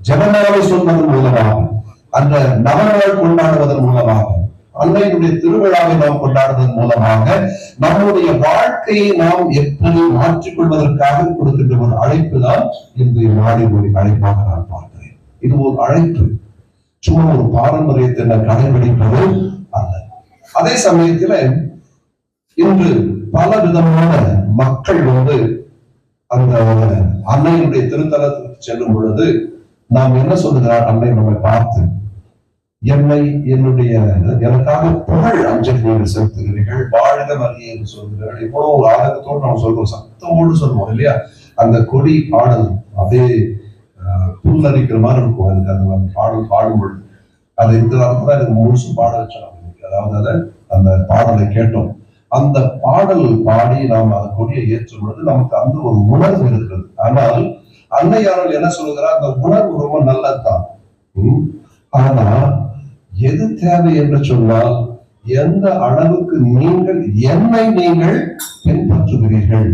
ஜனநாயக சொல்வதன் மூலமாக, அந்த நவநாள் கொண்டாடுவதன் மூலமாக, அன்னையினுடைய திருவிழாவை நாம் கொண்டாடுவதன் மூலமாக நம்முடைய வாழ்க்கையை நாம் எப்படி மாற்றிக்கொள்வதற்காக கொடுக்கின்ற ஒரு அழைப்பு தான் இன்றைய நாளினுடைய அழைப்பாக நான் பார்க்கிறேன். இது ஒரு அழைப்பு, சும்மா ஒரு பாரம்பரியத்தை நான் கடைபிடிப்பது அல்ல. அதே சமயத்துல இன்று பல விதமான மக்கள் அந்த அன்னையினுடைய திருத்தலத்துக்கு செல்லும் பொழுது நாம் என்ன சொல்லுகிறார்? அன்னை நம்மை பார்த்து எனக்காக புகழ் அஞ்சலி நீங்கள் செலுத்துகிறீர்கள், வாழ்க மரியே என்று சொல்கிறீர்கள். எவ்வளவு ஒரு ஆதங்கத்தோடு நாம் சொல்றோம், சத்தமோடு சொல்லுவோம் இல்லையா? அந்த கொடி பாடல் அப்படியே புல்லரிக்கிற மாதிரி இருக்கும். எனக்கு அந்த பாடல் பாடும் பொழுது அதை இருக்கிறாருதான் எனக்கு முழுசும் பாட வச்சோம். அதாவது அந்த பாடலை கேட்டோம். அந்த பாடல் பாடி நாம் அந்த கொடியை ஏற்றும் பொழுது நமக்கு அந்த ஒரு உணர்வு இருக்கிறது. ஆனால் அன்னையானவள் என்ன சொல்லுகிறார்? அந்த உணர்வு ரொம்ப நல்லதுதான். ஆனா எது தேவை என்று சொன்னால், எந்த அளவுக்கு நீங்கள் என்னை பின்பற்றுகிறீர்கள்,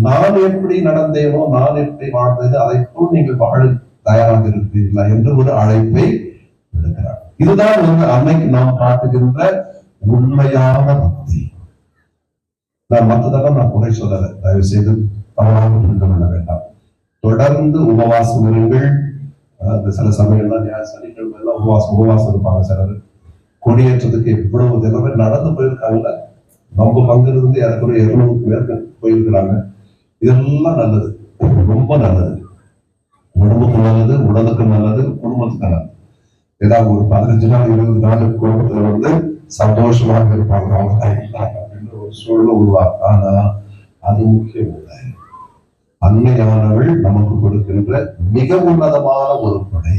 நான் எப்படி நடந்தேனோ, நான் எப்படி வாழ்ந்தது, அதை போல் நீங்கள் வாழ தயாராக இருக்கிறீர்களா என்று ஒரு அழைப்பை விடுக்கிறார். இதுதான் அன்னைக்கு நாம் காட்டுகின்ற உண்மையான பக்தி. நான் மற்றதெல்லாம் நான் குறை சொல்லல, தயவு செய்து தவறாக புரிந்து கொள்ள வேண்டாம். தொடர்ந்து உபவாசம் இருங்கள். சில சமயம்லாம் சனிக்கிழமை எல்லாம் உபவாசம் இருப்பாங்க. சிலர் கொடியேற்றத்துக்கு எவ்வளவு தினமே நடந்து போயிருக்காங்கல்ல, நம்ம பங்கு இருந்து ஏறக்குறைய 200 பேருக்கு போயிருக்கிறாங்க. இதெல்லாம் நல்லது, ரொம்ப நல்லது. உடம்புக்கு நல்லது, உடலுக்கு நல்லது, குடும்பத்துக்கு நல்லது. ஏதாவது ஒரு 15 நாள் 20 நாள் குடும்பத்துல சந்தோஷமாக இருப்பாங்க அவங்க அப்படின்னு ஒரு சூழல் உருவாக்கும். ஆனா அது முக்கியம் இல்லை. அன்னையானவள் நமக்கு கொடுக்கின்ற மிக உன்னதமான ஒரு கொடை.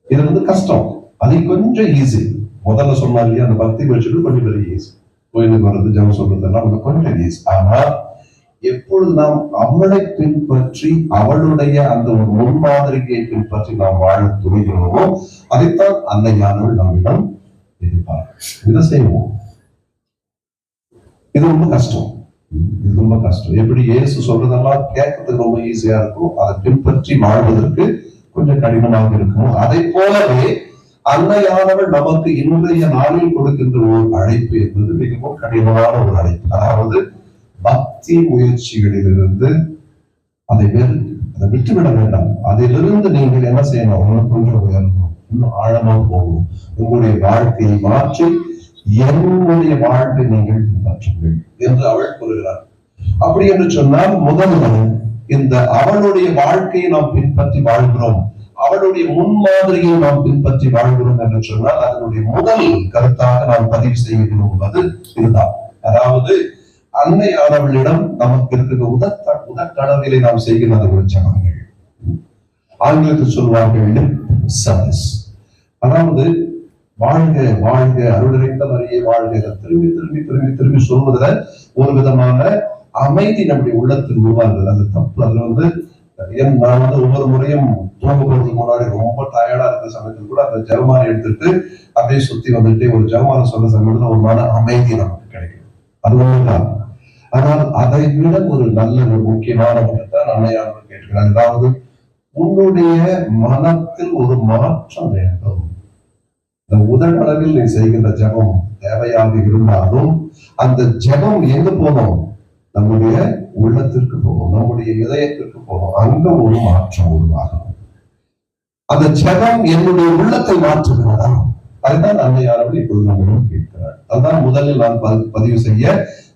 இது கஷ்டம், அது கொஞ்சம் ஈஸி. முதல்ல சொன்னா இல்லையா, அந்த பக்தி வச்சுட்டு கொஞ்சம் பெரிய ஈஸி. கோயிலுக்கு வர்றது, ஜெபம் சொல்றதெல்லாம் கொஞ்சம் ஈஸி. ஆனா எப்பொழுது நாம் அவளை பின்பற்றி அவளுடைய அந்த ஒரு முன்மாதிரியை பின்பற்றி நாம் வாழ துணிகிறோமோ, அதைத்தான் அன்னையானவள் நம்மிடம் எதிர்பார்க்க. இதை செய்வோம். இது ரொம்ப கஷ்டம், இது ரொம்ப கஷ்டம். எப்படி இயேசு சொல்றதெல்லாம் கேட்கறதுக்கு ரொம்ப ஈஸியா இருக்கும், அதை பின்பற்றி வாழ்வதற்கு கொஞ்சம் கடினமாக இருக்கும். அதை போலவே அன்னையானவள் நமக்கு இன்றைய நாளில் கொடுக்கின்ற ஒரு அழைப்பு என்பது மிகவும் கடினமான ஒரு அழைப்பு. அதாவது பக்தி முயற்சிகளிலிருந்து அதை விட்டுவிட வேண்டாம். அதிலிருந்து நீங்கள் என்ன செய்யணும்? கொஞ்சம் உயரணும், இன்னும் ஆழமாக போகணும். உங்களுடைய வாழ்க்கையை மாற்றி என்னுடைய வாழ்க்கை நீங்கள் பின்பற்றுங்கள் என்று அவள் கூறுகிறார். அப்படி என்று சொன்னால், முதல்ல இந்த அவளுடைய வாழ்க்கையை நாம் பின்பற்றி வாழ்கிறோம், அவளுடைய முன்மாதிரியை நாம் பின்பற்றி வாழ்கிறோம் என்று சொன்னால், அதனுடைய முதல் கருத்தாக நாம் பதிவு செய்ய விரும்புவது இதுதான். அதாவது அன்னையானவளிடம் நமக்கு இருக்கிற உதட்டளவிலே நாம் செய்கிற ஒரு ஜபங்கள், ஆங்கிலத்தில் சொல்வார்கள் சர்வீஸ். அதாவது வாழ்க வாழ்க அருளிறைந்த மரியே வாழ்க, திரும்பி திரும்பி திரும்பி திரும்பி சொல்வதுல ஒரு விதமான அமைதி நம்முடைய உள்ளத்தில் உருவாகுது. அது தப்பு. அதுல நான் ஒவ்வொரு முறையும் தூங்க போறதுக்கு முன்னாடி ரொம்ப டயர்டா இருக்கிற சமயத்தில் கூட அந்த ஜெபமாலை எடுத்துட்டு அப்படியே சுத்தி வந்துட்டு ஒரு ஜெபமாலை சொல்ற சமயத்துல ஒரு மன அமைதி நமக்கு கிடைக்கும். அது ஒண்ணுதான். ஆனால் அதை விட ஒரு நல்ல ஒரு முக்கியமான ஒன்றுதான் அன்னையானவள் கேட்கிறார். அதாவது உன்னுடைய மனத்தில் ஒரு மாற்றம் வேண்டும். இந்த உதட்டளவில் நீ செய்கின்ற ஜெபம் தேவையாக இருந்தாலும் அந்த ஜெபம் எங்க போகணும்? நம்முடைய உள்ளத்திற்கு போகணும், நம்முடைய இதயத்திற்கு போகணும். அங்க ஒரு மாற்றம் உருவாகும். அந்த ஜெபம் என்னுடைய உள்ளத்தை மாற்றுகிறதா? அதுதான் அன்னையானவள் இப்பொழுது நம்மிடம் கேட்கிறார். அதுதான் முதலில் நான் பதிவு செய்ய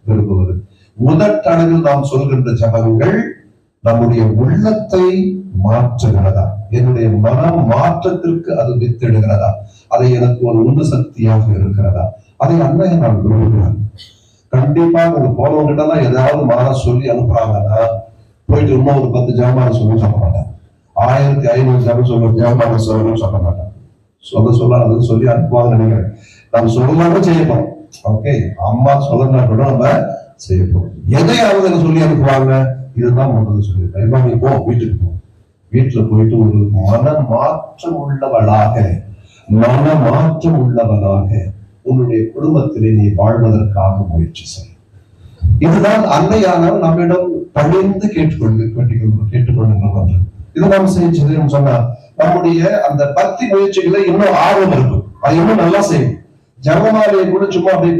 விரும்புவது. முதற்கணவில் நாம் சொல்கின்ற ஜபங்கள் நம்முடைய உள்ளத்தை மாற்றுகிறதா? என்னுடைய மனம் மாற்றத்திற்கு அது வித்திடுகிறதா? அதை எனக்கு ஒரு உந்து சக்தியாக இருக்கிறதா? அதை அன்னையை நான் விரும்புகிறேன். கண்டிப்பா உங்க போனவங்கிட்ட தான் ஏதாவது மாற சொல்லி அனுப்புறாங்கன்னா போயிட்டு இன்னும் ஒரு 10 ஜபமாலை சொல்லி சொல்ல மாட்டேன். 1500 ஜபம் சொல்ல ஜபமாலை சொல்லணும்னு சொல்ல மாட்டேன். சொல்ல அது சொல்லி அனுப்புவாங்க நினைக்கிறேன். நம்ம சொல்லலாம்னு செய்யணும். ஓகே, அம்மா சொல்லணும்னா கூட நம்ம செய்யப்போம். எதையாவது சொல்லி அனுப்புவாங்க, இதுதான் முதல்ல சொல்லியிருக்கேன், நீ போ, வீட்டுக்கு போ. வீட்டுல போயிட்டு ஒரு மனமாற்றம் உள்ளவனாக உன்னுடைய குடும்பத்திலே நீ வாழ்வதற்காக முயற்சி செய். இதுதான் அன்னையானவர் நம்மிடம் பணிந்து கேட்டுக்கொள்ளுகின்ற. இது நாம் செய்யணும் சொன்னா நம்முடைய அந்த பக்தி முயற்சிகளை இன்னும் ஆர்வம் இருக்கும், அது இன்னும் நல்லா செய்யும். ஜெபமாலையை கூட சும்மா அப்படியே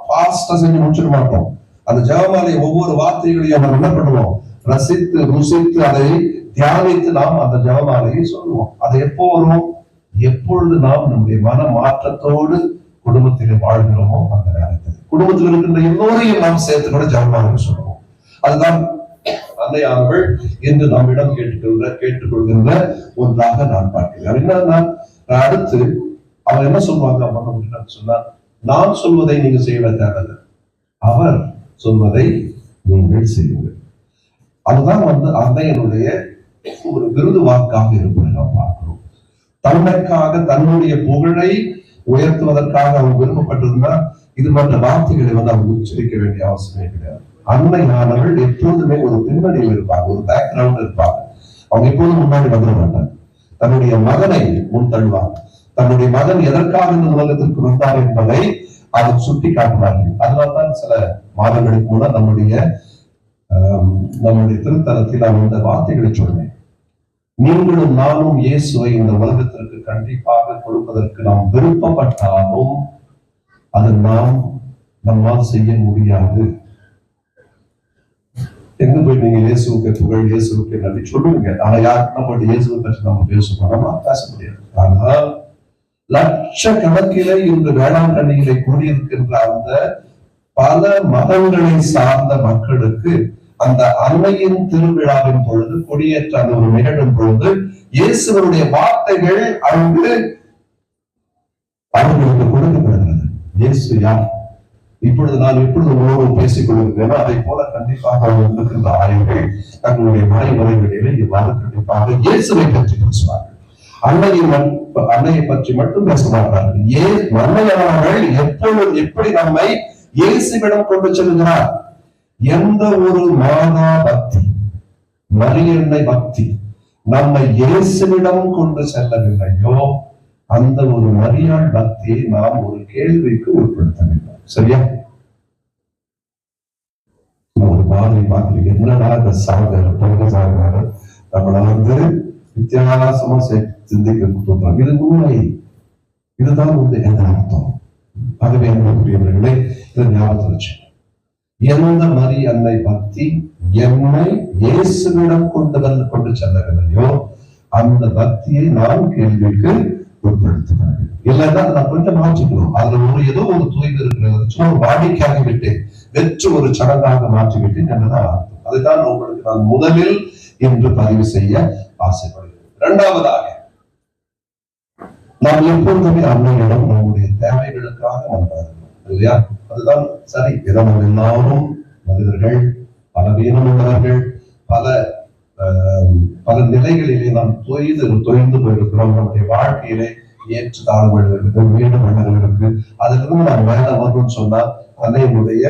ஃபாஸ்டா செஞ்சு முடிச்சிட மாட்டோம். அந்த ஜெபமாலையை ஒவ்வொரு வார்த்தைகளையும் நம்ம என்ன பண்ணுவோம், ரசித்து ருசித்து அதை தியானித்து நாம் அந்த ஜெபமாலையை சொல்லுவோம். அது எப்போ வரும், எப்பொழுது நாம் நம்முடைய மன மாற்றத்தோடு குடும்பத்திலே வாழ்கிறோமோ அந்த நேரத்தில் குடும்பத்தில் இருக்கின்ற எல்லோரையும் நாம் சேர்த்து கூட ஜெபமாலை சொல்லுவோம். அதுதான் அன்னையானவள் என்று நம்மிடம் கேட்டுக்கொள்கின்ற ஒன்றாக நான் பார்க்கிறேன். என்னன்னா அடுத்து அவர் என்ன சொல்லுவாங்க அப்படின்னு சொன்னா, நான் சொல்வதை நீங்க செய்ய தேவையில்லை, அவர் சொல்வதை நீங்கள் செய்யுங்கள். அதுதான் அன்னையனுடைய ஒரு விருது வாக்காக இருப்பதை நாம் பார்க்கிறோம். தன்மைக்காக தன்னுடைய புகழை உயர்த்துவதற்காக அவர் விரும்பப்பட்டிருந்தா இது போன்ற வார்த்தைகளை அவர் உச்சரிக்க வேண்டிய அவசியமே கிடையாது. அன்னையானவள் எப்போதுமே ஒரு பின்னணியில் இருப்பாங்க, ஒரு பேக்ரவுண்ட் இருப்பாங்க. அவங்க எப்போதும் முன்னாடி வந்துட மாட்டாங்க. தன்னுடைய மகனை முன் தள்ளுவாங்க. தன்னுடைய மகன் எதற்காக இந்த உலகத்திற்கு வந்தார் என்பதை அவர் சுட்டி காட்டுவார்கள். அதனால்தான் சில மாதங்களுக்கு முன்னால் நம்முடைய திருத்தலத்தில் நான் இந்த வார்த்தைகளை சொன்னேன். நீங்களும் நானும் இயேசுவை இந்த உலகத்திற்கு கண்டிப்பாக கொடுப்பதற்கு நாம் விருப்பப்பட்டாலும் அது நம்மால் செய்ய முடியாது. எங்க போய் நீங்க இயேசுவுக்கு புகழ், இயேசுவுக்கு நன்றி சொல்லுவீங்க. ஆனா யாருக்குன்னா போயிட்டு இயேசுவை பற்றி நம்ம பேசுவோம், நம்ம பேச முடியாது. ஆனால் லட்சக்கணக்கிலே இன்று வேளாங்கண்ணியிலே கூடியிருக்கின்ற அந்த பல மதங்களை சார்ந்த மக்களுக்கு அந்த அன்னையின் திருவிழாவின் பொழுது, கொடியேற்ற அந்த ஒரு நிகழும் பொழுது இயேசுவனுடைய வார்த்தைகள் அங்கு அவர்களுக்கு கொடுக்கப்படுகிறது. இயேசு யார்? இப்பொழுது நான் எப்பொழுது உணவு பேசிக் கொள்கிறேனோ அதை போல கண்டிப்பாக இருக்கின்ற ஆய்வுகள் தங்களுடைய மறைமுறைகளிலே இவ்வாறு கண்டிப்பாக இயேசுவை பற்றி பேசுவார்கள். அன்னையை பற்றி மட்டும் பேச மாட்டார்கள். அன்னையானவர்கள் எப்பொழுது எப்படி நம்மை இயேசுவிடம் கொண்டு செல்கிறார்? எந்த ஒரு மாதா பக்தி, மரியன்னை பக்தி நம்மை இயேசுவிடம் கொண்டு செல்லவில்லையோ அந்த ஒரு மரியாள் பக்தியை நாம் ஒரு கேள்விக்கு உட்படுத்த வேண்டும். சரியா? ஒரு மாதிரி பார்க்கிறீங்க, என்னடா இந்த சாகர நம்மள வித்தியாசமா சிந்திக்க சொல்றாங்க. இது உண்மை, இதுதான் என்ன அர்த்தம். ஆகவே என்னுடைய இதை ஞாபகத்தில் வச்சு, எந்த மரி அன்னை பக்தி என்னை இயேசுவிடம் கொண்டு செல்லவில்லையோ அந்த பக்தியை நாம் கேள்விக்கு உட்படுத்தினாங்க. இல்லைன்னா நான் கொஞ்சம் மாற்றிக்கணும். அதுல ஏதோ ஒரு தூய்மை இருக்கிறது, சும்மா ஒரு வாடிக்கையாக விட்டு வெற்று ஒரு சடங்காக மாற்றிவிட்டு என்னதான் அர்த்தம். அதுதான் உங்களுக்கு நான் முதலில் இன்று பதிவு செய்ய ஆசைப்படுகிறேன். இரண்டாவதாக, நாம் எப்பொழுதுமே அன்னையிடம் நம்முடைய தேவைகளுக்காக வந்தார்கள் இல்லையா? அதுதான் சரி. நம்ம எல்லாரும் மனிதர்கள், பலவீனம் உள்ளவர்கள், பல நிலைகளிலே நாம் தொய்ந்து போயிருக்கிறோம். நம்முடைய வாழ்க்கையிலே ஏற்று தாழ்வுகள் இருக்கு, வீடு மன்னர்கள் இருக்கு. அதுல இருந்து நான் மேல வரணும்னு சொன்னா அன்னையினுடைய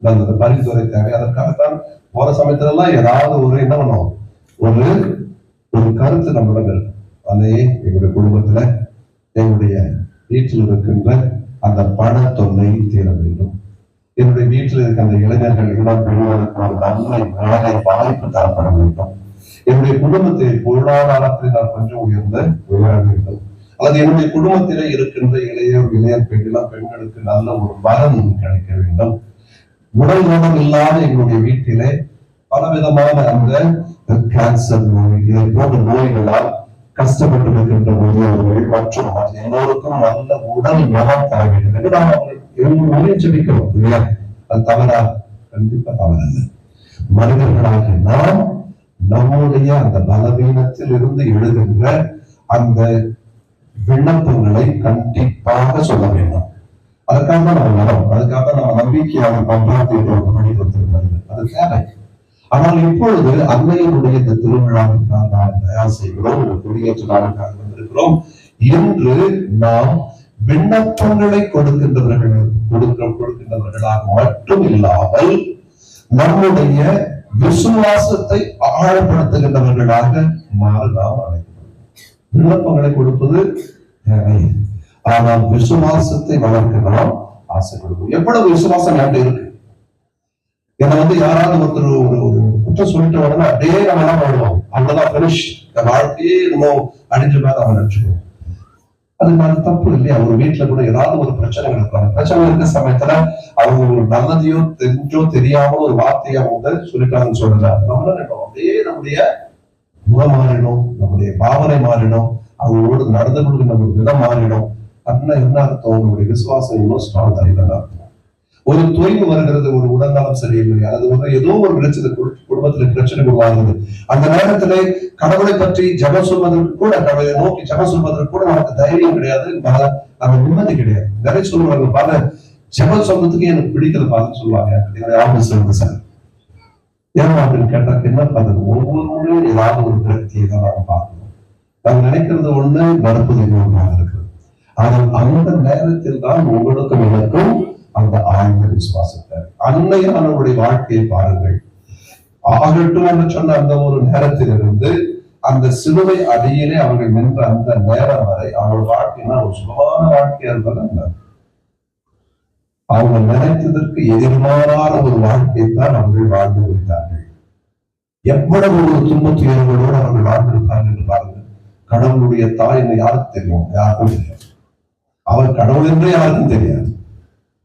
அந்த பரிந்துரை தேவை. அதற்காகத்தான் போற சமயத்துல எல்லாம் ஏதாவது ஒரு என்ன பண்ணுவோம், ஒரு கருத்து நம்மளுடன் இருக்கு. அன்னையே எங்களுடைய குடும்பத்துல எங்களுடைய வீட்டில் இருக்கின்ற அந்த பண தொல்லை தீர வேண்டும். என்னுடைய வீட்டில் இருக்க அந்த இளைஞர்கள் இளம் பெண்களுக்கு ஒரு நல்ல வேலை வாய்ப்பு தரப்பட வேண்டும். என்னுடைய குடும்பத்தில் பொருளாதாரத்தில் நான் கொஞ்சம் உயர வேண்டும். அல்லது என்னுடைய குடும்பத்திலே இருக்கின்ற இளையர் பெண்களுக்கு நல்ல ஒரு பலம் கிடைக்க வேண்டும். உடல் நலம் இல்லாத எங்களுடைய வீட்டிலே பலவிதமான அந்த கேன்சர் நோய், இதை போன்ற நோய்களால் கஷ்டப்பட்டு இருக்கின்ற முதியோர்கள் மற்றும் எல்லோருக்கும் நல்ல உடல் நலம் தர வேண்டும் என்று நாம் அவர்கள் ஜெபிக்கிறோம் இல்லையா? அது தவறா? கண்டிப்பா தவறல்ல. மனிதர்களாக நாம் நம்முடைய அந்த பலவீனத்தில் இருந்து எழுகின்ற அந்த விண்ணப்பங்களை கண்டிப்பாக சொல்ல வேண்டும். அதுக்காக தான் நம்ம வரோம். அதுக்காக நம்ம நம்பிக்கையாக பண்பாட்டு அது தேவை. ஆனால் இப்பொழுது அன்னையினுடைய இந்த திருவிழாவுக்காக நாம் தயார் செய்கிறோம், குடியேற்ற நாளுக்காக வந்திருக்கிறோம். இன்று நாம் விண்ணப்பங்களை கொடுக்கின்றவர்களாக மட்டும் இல்லாமல் நம்முடைய விசுவாசத்தை ஆழப்படுத்துகின்றவர்களாக மாற நாம் அழைக்கிறோம். விண்ணப்பங்களை கொடுப்பது தேவை, ஆனால் விசுவாசத்தை வளர்க்க நாம் ஆசைப்படுவோம். எவ்வளவு விசுவாசம் என்கிட்ட இருக்கு. என்னை யாராவது ஒருத்தர் ஒரு குற்றம் சொல்லிட்டு உடனே அப்படியே நம்ம எல்லாம் வருவோம், அவ்வளவுதான் பினிஷ், இந்த வாழ்க்கையே இன்னும் அழிஞ்ச மாதிரி அவன் நினைச்சுக்குவோம். அது மாதிரி தப்பு இல்லையா? அவங்க வீட்டுல கூட ஏதாவது ஒரு பிரச்சனை இருப்பாங்க. பிரச்சனை இருக்க சமயத்துல அவங்க ஒரு நல்லதையோ தெரிஞ்சோ தெரியாம ஒரு வார்த்தையை அவங்க சொல்லிட்டாங்கன்னு சொல்றாங்க. நம்ம அப்படியே நம்முடைய முகம் மாறிடும், நம்முடைய பாவனை மாறிடும், அவங்களோடு நடந்து கொள்கிற நம்ம விதம் மாறிடும். அப்படின்னா என்ன அர்த்தம்? நம்முடைய விசுவாசம் இன்னும் ஸ்ட்ராங் ஆகிதான் அர்த்தம். ஒரு தொய்வு வருகிறது, ஒரு உடல்நலம் சரியில்லை, அல்லது ஏதோ ஒரு பிரச்சனை, குடும்பத்துல பிரச்சனை உருவாகுது. அந்த நேரத்துல கடவுளை பற்றி ஜபம் சொல்வதற்கு கூட, கடவுளை நோக்கி ஜபம் சொல்வதற்கு கூட நமக்கு தைரியம் கிடையாது, நம்ம நிம்மதி கிடையாது. நிறைய சொல்லுவாங்க, பாரு ஜபம் சொல்றதுக்கு எனக்கு பிடிக்கல பாருன்னு சொல்லுவாங்க. என்னுடைய ஆபீஸ் வந்து சார் ஏன் அப்படின்னு கேட்டா என்ன பாருங்க, ஒவ்வொரு முறையும் ஏதாவது ஒரு பிரக்தியை தான் நாம பார்க்கணும். நாங்க நினைக்கிறது ஒண்ணு, நடப்பது இன்னொன்றாக இருக்குது. ஆனால் அந்த நேரத்தில் தான் உங்களுக்கும் எனக்கும் அந்த ஆழ்ந்த விசுவாசத்தை, அன்னையானவருடைய வாழ்க்கையை பாருங்கள். ஆகட்டும் என்று சொன்ன அந்த ஒரு நேரத்திலிருந்து அந்த சிலுவை அடியிலே அவர்கள் நின்ற அந்த நேரம் வரை அவர்கள் வாழ்க்கைனா ஒரு சுகமான வாழ்க்கையா இருந்தது. அவங்க நினைத்ததற்கு எதிர்மாறான ஒரு வாழ்க்கையை தான் அவர்கள் வாழ்ந்து வருகிறார்கள். எவ்வளவு ஒரு துன்பத்துயர்களோடு அவர்கள் வாழ்ந்திருப்பார்கள் என்று பாருங்கள். கடவுளுடைய தாய் என்ன யாருக்கு தெரியும்? யாருக்கும் தெரியாது. அவர் கடவுள் என்றே யாருக்கும் தெரியாது.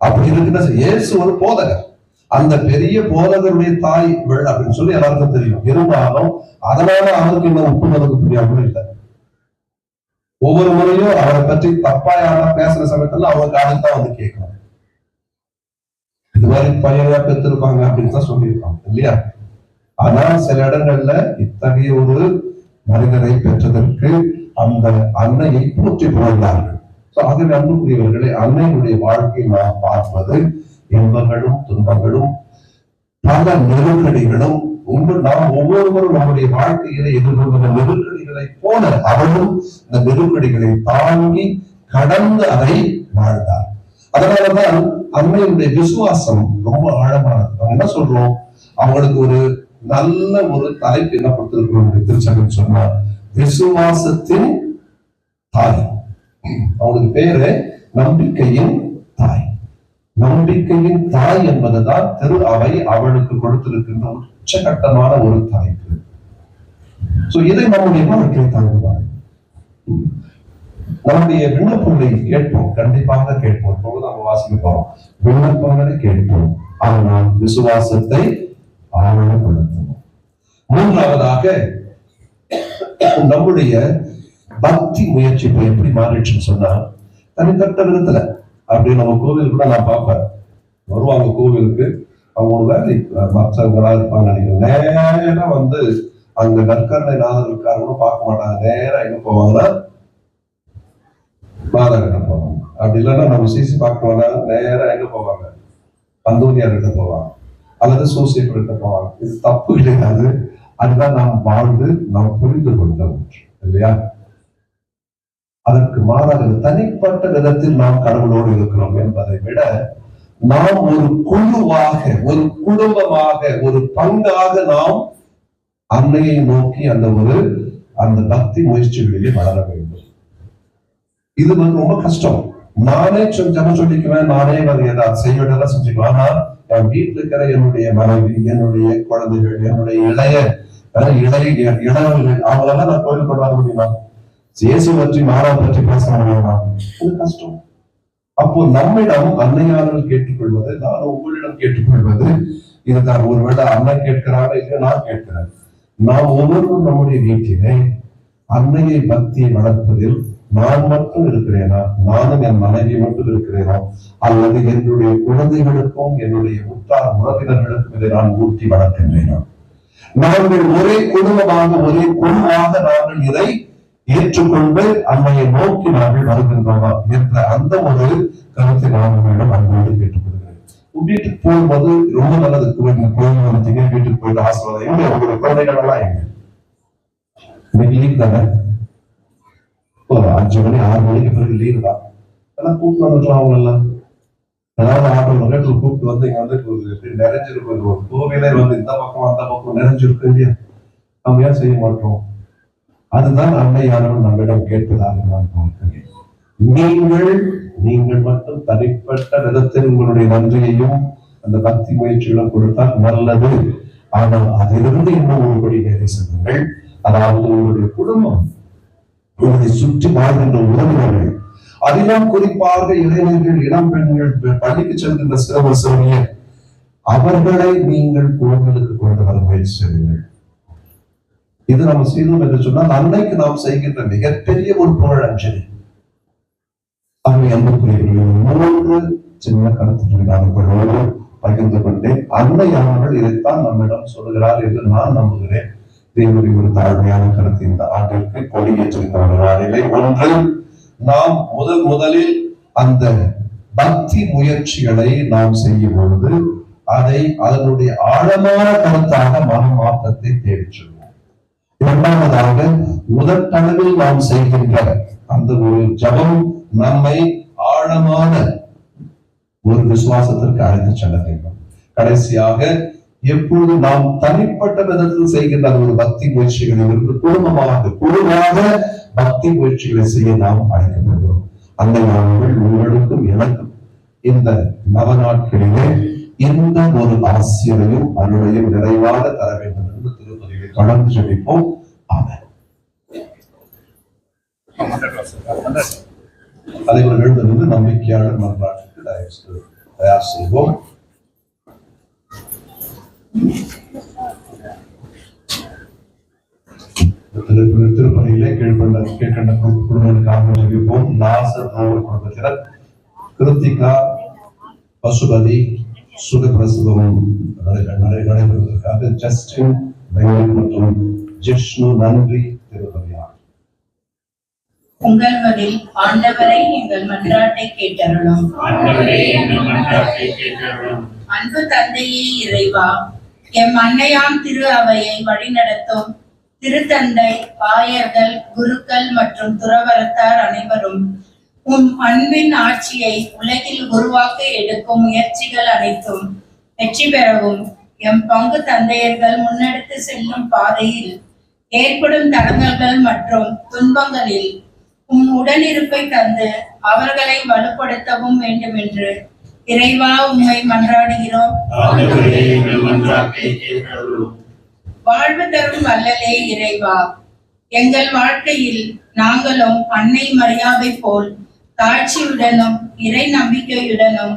அப்படி இருக்குன்னா இயேசு ஒரு போதகர், அந்த பெரிய போதகருடைய தாய் அப்படின்னு சொல்லி எல்லாருக்கும் தெரியும். இருந்தாலும் அதனால அவருக்கு இன்னும் உப்பு மதக்கு புரியாமல் இல்லை. ஒவ்வொரு முறையும் அவரை பற்றி தப்பா யாரா பேசுற சமயத்துல அவங்க காலத்தான் வந்து கேட்கணும். இது மாதிரி பையனா பெற்றிருப்பாங்க அப்படின்னு தான் சொல்லியிருப்பாங்க இல்லையா? ஆனா சில இடங்கள்ல இத்தகைய ஒரு மனிதரை பெற்றதற்கு அந்த அன்னையை போற்றி புகழ்ந்தார்கள். ஆகவே அன்புக்குரியவர்களே, அன்னையினுடைய வாழ்க்கையை நாம் பார்ப்பது இன்பங்களும் துன்பங்களும் பல நெருக்கடிகளும் நாம் ஒவ்வொருவரும் நம்முடைய வாழ்க்கையில எதிர்கொள்கிற நெருக்கடிகளை போல அவளும் இந்த நெருக்கடிகளை தாங்கி கடந்து அதை வாழ்ந்தார். அதனாலதான் அன்னையுடைய விசுவாசம் ரொம்ப ஆழமானது. நம்ம என்ன சொல்றோம், அவங்களுக்கு ஒரு நல்ல ஒரு தலைப்பு என்ன கொடுத்திருக்கிறோம் திருச்சபைன்னு சொன்னா, விசுவாசத்தின் தாய். அவங்களுக்கு பேரு நம்பிக்கையின் தாய். நம்பிக்கையின் தாய் என்பதுதான் திரு அவை அவளுக்கு கொடுத்திருக்கின்ற உச்சகட்டமான ஒரு தலைப்பு. இதை நம்முடைய வாழ்க்கையை தாங்குவார். நம்முடைய விண்ணப்பங்களை கேட்போம், கண்டிப்பாக கேட்போம். இப்போது நம்ம வாசிக்க போறோம். விண்ணப்பங்களை கேட்போம், ஆனால் விசுவாசத்தை ஆழப்படுத்துவோம். மூன்றாவதாக நம்முடைய பக்தி முயற்சி இப்ப எப்படி மாறிடுச்சுன்னு சொன்னா, தனிப்பட்ட விதத்துல அப்படி நம்ம கோவில் கூட நான் பார்ப்பேன். வருவாங்க கோவிலுக்கு, அவங்க ஒரு வேலை மற்றவங்களா இருப்பாங்க நினைக்கிறேன். நேரா வந்து அங்க நற்கருணை நாதர் இருக்காருன்னு பார்க்க மாட்டாங்க. நேரா எங்க போவாங்கன்னா மாதகிட்ட போவாங்க. அப்படி இல்லைன்னா நம்ம சிசி பார்க்க வேணாம், நேரா எங்க போவாங்க, அந்தோனியார் கிட்ட போவாங்க, அல்லது சூசியப்பர் கிட்ட போவாங்க. இது தப்பு கிடையாது. அதுதான் நாம் வாழ்ந்து நாம் புரிந்து கொண்டோம் இல்லையா? அதற்கு மாறாக தனிப்பட்ட விதத்தில் நாம் கடவுளோடு இருக்கிறோம் என்பதை விட நாம் ஒரு குழுவாக, ஒரு குடும்பமாக, ஒரு பங்காக நாம் அன்னையை நோக்கி அந்த பக்தி முயற்சிகளிலே வளர வேண்டும். இது ரொம்ப கஷ்டம். நானே ஜபம் சொல்லிக்குவேன், நானே ஏதாவது செய்ய வேண்டியதா செஞ்சுக்குவேன். ஆனா என் வீட்டுல இருக்கிற என்னுடைய மனைவி, என்னுடைய குழந்தைகள், என்னுடைய இளையவர்கள் அவங்களெல்லாம் நான் கோயில் கொண்டாட முடியுமா? இயேசு பற்றி மாறா பற்றி பேச முடியுமா? இது கஷ்டம். அப்போ நம்மிடம் அன்னையாளர்கள் கேட்டுக்கொள்வது, நான் உங்களிடம் கேட்டுக்கொள்வது இதுதான். ஒருவேளை அன்னை கேட்கிறாங்க, இல்லை நான் கேட்கிறேன். நாம் ஒவ்வொருவரும் நம்முடைய வீட்டிலே அன்னையை பக்தியை வளர்ப்பதில் நான் மட்டும் இருக்கிறேனா, நானும் என் மனைவி மட்டும் இருக்கிறேனா, அல்லது என்னுடைய குழந்தைகளுக்கும் என்னுடைய உற்றார் உறவினர்களுக்கும் இதை நான் ஊட்டி வளர்க்கின்றேனா? நாங்கள் ஒரே குடும்பமாக, ஒரே குழுவாக நாங்கள் இதை ஏற்றுக்கொண்டு அன்னையை நோக்கி நாங்கள் வருகின்றோமா என்ற அந்த ஒரு கருத்தை நான் உங்களிடம் அன்போடு கேட்டுக்கொள்கிறேன். வீட்டுக்கு போகும்போது ரொம்ப நல்லது. கோயில் வந்துட்டீங்க, வீட்டுக்கு போயிட்டு ஆசீர்வாதம் எங்க, உங்களுடைய குழந்தைகள் எல்லாம் எங்க? இன்னைக்கு லீவ் தானே, ஒரு 5 மணி 6 மணிக்கு பிறகு லீவ் தான். எல்லாம் கூப்பிட்டு வந்துக்கலாம். அவங்க எல்லாம் அதாவது ஆட்டோமேட்டிக் கூப்பிட்டு வந்து இங்க வந்து நிறைஞ்சிருக்கும். ஒரு கோவிலே வந்து இந்த பக்கம் அந்த பக்கம் நிறைஞ்சிருக்கு இல்லையா? நம்ம ஏன் செய்ய மாட்டோம்? அதுதான் அன்னையானவன் நம்மிடம் கேட்பதாக நான் பார்க்கிறேன். நீங்கள் மட்டும் தனிப்பட்ட விதத்தில் உங்களுடைய நன்றியையும் அந்த பக்தி முயற்சிகளும் கொடுத்தால் நல்லது. ஆனால் அதிலிருந்து இன்னும் ஒருபடி வேலை செய்யுங்கள். அதாவது உங்களுடைய குடும்பம், உங்களை சுற்றி வாழ்கின்ற உறவினர்கள், அதிலும் குறிப்பாக இளைஞர்கள், இளம் பெண்கள், பள்ளிக்கு செல்கின்ற சிறுவர் சிறுமியர், அவர்களை நீங்கள் கோவிலுக்கு கொண்டு வர முயற்சி செய்யுங்கள். இது நம்ம செய்தோம் என்று சொன்னால் அன்னைக்கு நாம் செய்கின்ற மிகப்பெரிய ஒரு புகழ் அஞ்சலி. அவை அன்புக்குரியவர்கள், 3 சின்ன கருத்துக்களை நான் உங்களோடு பகிர்ந்து கொண்டேன். அன்னையானவர்கள் இதைத்தான் நம்மிடம் சொல்லுகிறார் என்று நான் நம்புகிறேன். தேவனுடைய ஒரு தாழ்மையான கருத்து இந்த ஆண்டிற்கு கொடியேற்றுகின்ற ஒரு நாளிலே ஒன்று, நாம் முதலில் அந்த பக்தி முயற்சிகளை நாம் செய்யும் பொழுது அதை அதனுடைய ஆழமான கருத்தாக மனமாற்றத்தை தேடிச் சொல்வோம். இரண்டாவதாக, முதற்கனவில் நாம் செய்கின்ற அந்த ஒரு ஜபம் நம்மை ஆழமான ஒரு விசுவாசத்திற்கு அழைத்து செல்ல வேண்டும். கடைசியாக, எப்பொழுது நாம் தனிப்பட்ட விதத்தில் செய்கின்ற ஒரு பக்தி முயற்சிகளில் இருந்து குழுவாக பக்தி முயற்சிகளை செய்ய நாம் அழைக்கப்படுகிறோம். அந்த நாட்கள் உங்களுக்கும் எனக்கும் இந்த நவநாட்களிலே இந்த ஒரு ஆசிரியரையும் அருளையும் நிறைவாக தர வேண்டும் என்று திருப்பதியை தொடர்ந்து ஜெபிப்போம். ஆமென். தலைவர் எழுந்திருந்து நம்பிக்கையாளர் மன்றாட்டுக்கு தயார் செய்வோம். திருப்பதியிலே கீழ்கண்ட குடும்பங்களுக்காக ஜெபிப்போம். நாசர் குடும்பத்தினர் கிருத்திகா, பசுபதி சுகப்பிரசவம் நடைபெறுவதற்காக ஜஸ்டின் மற்றும் ஜிஷ்ணு நன்றி திருப்பதியார். உங்கள் மதில் ஆண்டவரை எங்கள் மன்றாட்டை கேட்டருளும். அன்பு தந்தையே இறைவா, எம் அன்னையாம் திரு அவையை வழிநடத்தும் திருத்தந்தை, ஆயர்கள், குருக்கள் மற்றும் துறவரத்தார் அனைவரும் உம் அன்பின் ஆட்சியை உலகில் உருவாக்க எடுக்கும் முயற்சிகள் அனைத்தும் வெற்றி பெறவும், எம் பங்கு தந்தையர்கள் முன்னெடுத்து செல்லும் பாதையில் ஏற்படும் தடங்கல்கள் மற்றும் துன்பங்களில் உம் உடனிருப்பை தந்து அவர்களை வலுப்படுத்தவும் வேண்டும் என்று இறைவா உம்மை மன்றாடுகிறோம். வாழ்வு தரும் வல்லலே இறைவா, எங்கள் வாழ்க்கையில் நாங்களும் அன்னை மரியாதை போல் தாழ்ச்சியுடனும் இறை நம்பிக்கையுடனும்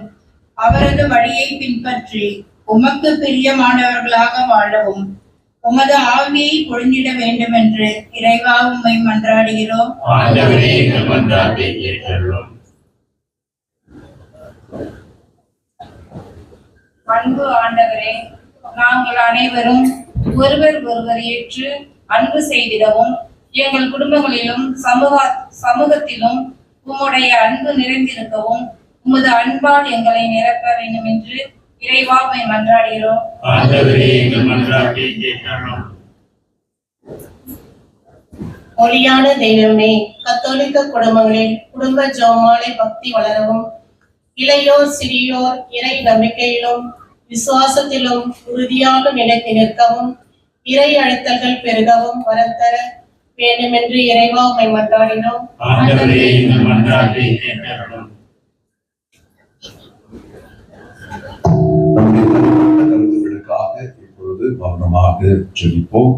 அவரது வழியை பின்பற்றி உமக்கு பிரியமானவர்களாக வாழவும் உமது ஆவியை பொழிந்திட வேண்டும் என்று இறைவா உம்மை மன்றாடுகிறோம். அன்பு ஆண்டவரே, நாங்கள் அனைவரும் ஒருவர் ஒருவர் ஏற்று அன்பு செய்திடவும், எங்கள் குடும்பங்களிலும் சமூகத்திலும் உம்முடைய அன்பு நிறைந்திருக்கவும் உமது அன்பால் எங்களை நிரப்ப வேண்டும் என்று இறைவா உம்மை மன்றாடுகிறோம். ஒளியான தெய்வமே, கத்தோலிக்க குடும்பங்களில் குடும்ப ஜெபமாலை பக்தி வளரவும், இளையோர் சிறியோர் இறை நம்பிக்கையிலும் விசுவாசத்திலும் உறுதியாக நிலைத்து நிற்கவும், இறை அழைத்தல்கள் பெருகவும் வரம் தர வேண்டும் என்று இறைவா உம்மை மன்றாடினோம். நம்முடைய தனிப்பட்ட கருத்துக்களுக்காக இப்பொழுது மௌனமாக ஜெபிப்போம்.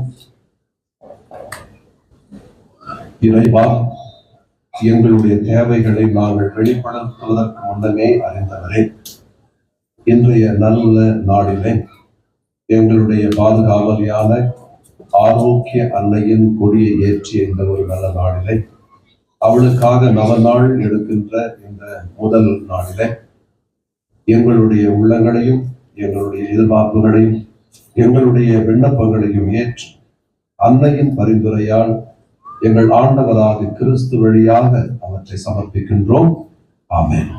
இறைவா, எங்களுடைய தேவைகளை நாங்கள் வெளிப்படுத்துவதற்கு முன்னமே அறிந்தவரே, இன்றைய நல்ல நாளிலே எங்களுடைய பாதுகாவலியான ஆரோக்கிய அன்னையின் கொடியை ஏற்றிய இந்த ஒரு நல்ல நாளிலே, அவளுக்காக நவநாள் எடுக்கின்ற இந்த முதல் நாளிலே எங்களுடைய உள்ளங்களையும் எங்களுடைய எதிர்பார்ப்புகளையும் எங்களுடைய விண்ணப்பங்களையும் ஏற்று அன்னையின் பரிந்துரையால் எங்கள் ஆண்டவராக கிறிஸ்து வழியாக அவற்றை சமர்ப்பிக்கின்றோம். ஆமென்.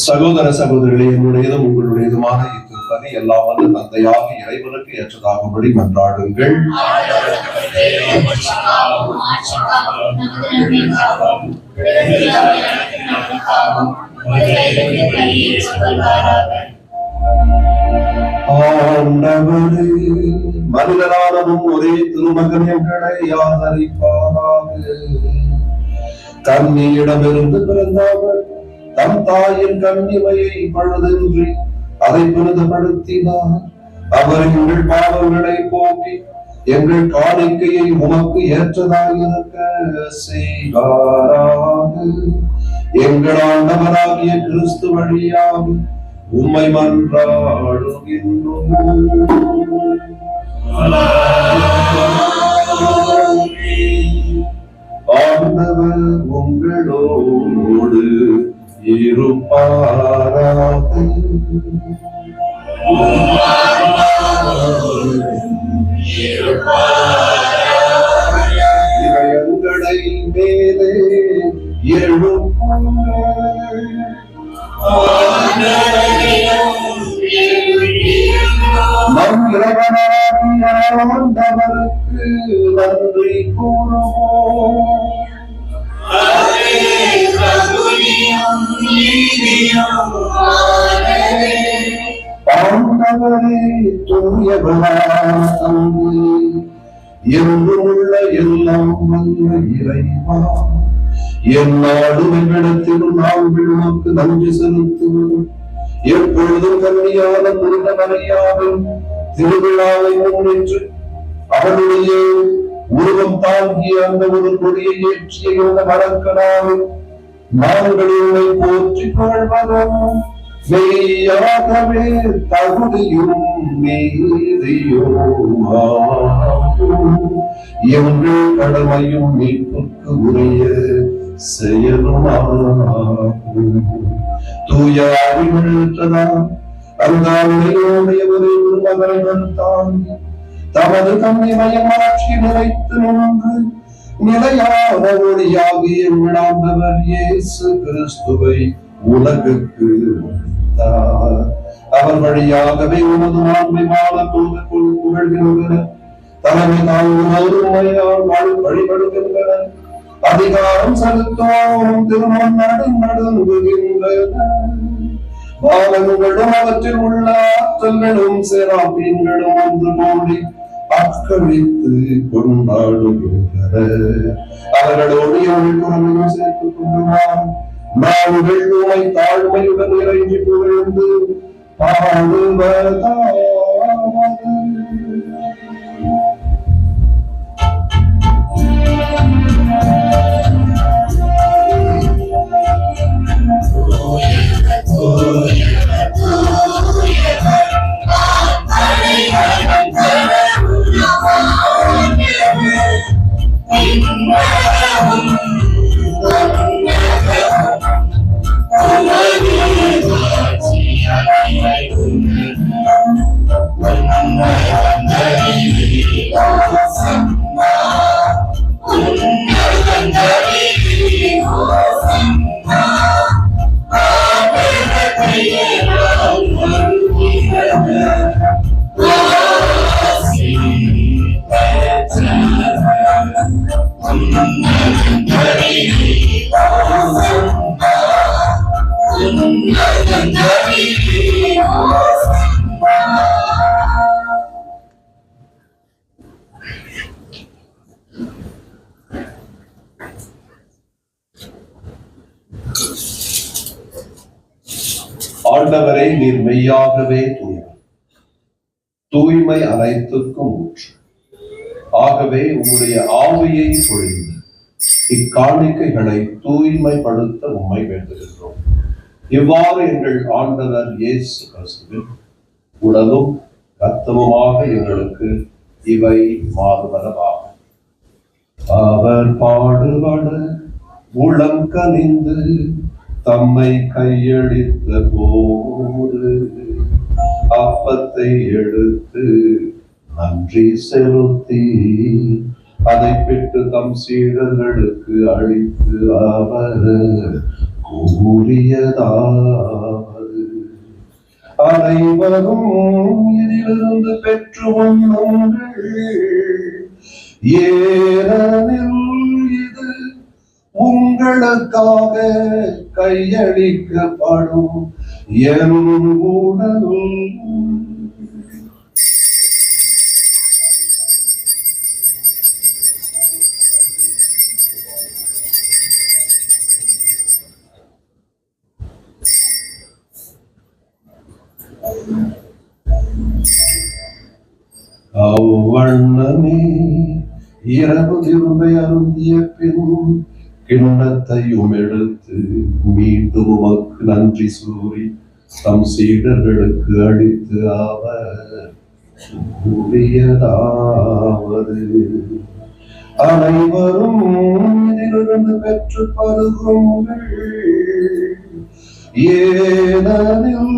சகோதர சகோதரிகளே, என்னுடையதும் உங்களுடையதுமான இத்திருப்பதி எல்லாம் வல்ல தந்தையாக இறைவனுக்கு ஏற்றதாகும்படி மன்றாடுங்கள். ஆண்டவரே, மனிதனானவும் ஒரே திருமகன் எங்களை ஆதரிப்பாராக. கன்னியிடமிருந்து பிறந்தவர் தம் தாயின் கன்னிமையை பழுதின்றி அதை புனிதப்படுத்தினார். அவர் எங்கள் பாவங்களை போக்கி எங்கள் காணிக்கையை உமக்கு ஏற்றதாக இருக்க செய்வாராக. எங்கள் ஆண்டவராகிய கிறிஸ்து வழியாக உம்மை மன்றாடுகின்றோம். ஆண்டவர் உங்களோடு இருப்பாராக. இதயங்களை மேலே எழுப்புங்கள். நம் இறைவனாகிய ஆண்டவருக்கு நன்றி கூறுவோம். ஆண்டவரே, தூயவரான என்றும் உள்ள எல்லாம் வல்ல இறைவா, எந்நாளும் எங்களிடத்திலும் நாங்கள் உமக்கு நன்றி செலுத்துவோம். எப்பொழுதும் கன்னியான புனித மரியாவின் திருவிழாவை முன்னின்று அவருடைய உருவம் தாங்கிய அந்த ஒரு கொடியை ஏற்றிய இந்த மரக்கடாவை நாங்கள் உம்மை போற்றிக் கொள்வதும் மெய்யாகவே தகுதியும் நீதியுமாகும். எங்கள் கடமையும் மீட்புக்கு உரிய செயலுமாகும். தூய அறிவுற்றதாம் அந்த உடைய ஒரே மகன்கள் தாங்கி தமது கன்னிமையை மாற்றி நிலைத்து நின்று நிலையான ஒளியாகிய விழாந்தவர் இயேசு கிறிஸ்துவை உலகுக்கு அளித்தார். அவர் வழியாகவே உமது ஆண்மை வாழ புகழ்கின்றன. தலைமை தாழ்வுமையால் வழிபடுகின்றன. அதிகாரம் செலுத்தோம் திருமணம் நடுங்குகின்றன. வானங்களும் அவற்றில் உள்ள ஆற்றல்களும் சேராபீன்களும் ஒன்று கூடி அக்களித்து கொண்டாடுகின்றனர். அவர்களோடு எவ்வளவு சேர்த்துக் கொள்ளுவார். நாங்கள் உமை தாழ்மையுடன் இறங்கி புகழ்ந்து பாடுவதாவது. ஆண்டவரை நீர் மெய்யாகவே தூய்மை, தூய்மை அனைத்துக்கும் ஊற்று. ஆகவே உம்முடைய ஆவியை பொழிந்து இக்காணிக்கைகளை தூய்மைப்படுத்த உம்மை வேண்டுகின்றோம். இவ்வாறு எங்கள் ஆண்டவர் இயேசு கிறிஸ்துவின் உடலும் இரத்தமுமாக எங்களுக்கு இவை மாறுவனவாகும். அவர் பாடுபட உளம் கனிந்து தம்மை கையளித்த போது அப்பத்தை எடுத்து நன்றி செலுத்தி அதை பெற்று தம் சீடர்களுக்கு அளித்து அவர் கூறியதாவது, அனைவரும் இதிலிருந்து பெற்று உண்ணுங்கள், ஏனெனில் இது உங்களுக்காக கையளிக்கப்படும் என் உடல். அவ்வண்ணமே இரவு விருந்தை அருந்திய பின் கிண்ணத்தையும் எடுத்து மீண்டும் உமக்கு நன்றி கூறி தம் சீடர்களுக்கு அளித்து அவர் கூறியதாவது, அனைவரும் இதிலிருந்து பெற்று பருகுங்கள், ஏனெனில்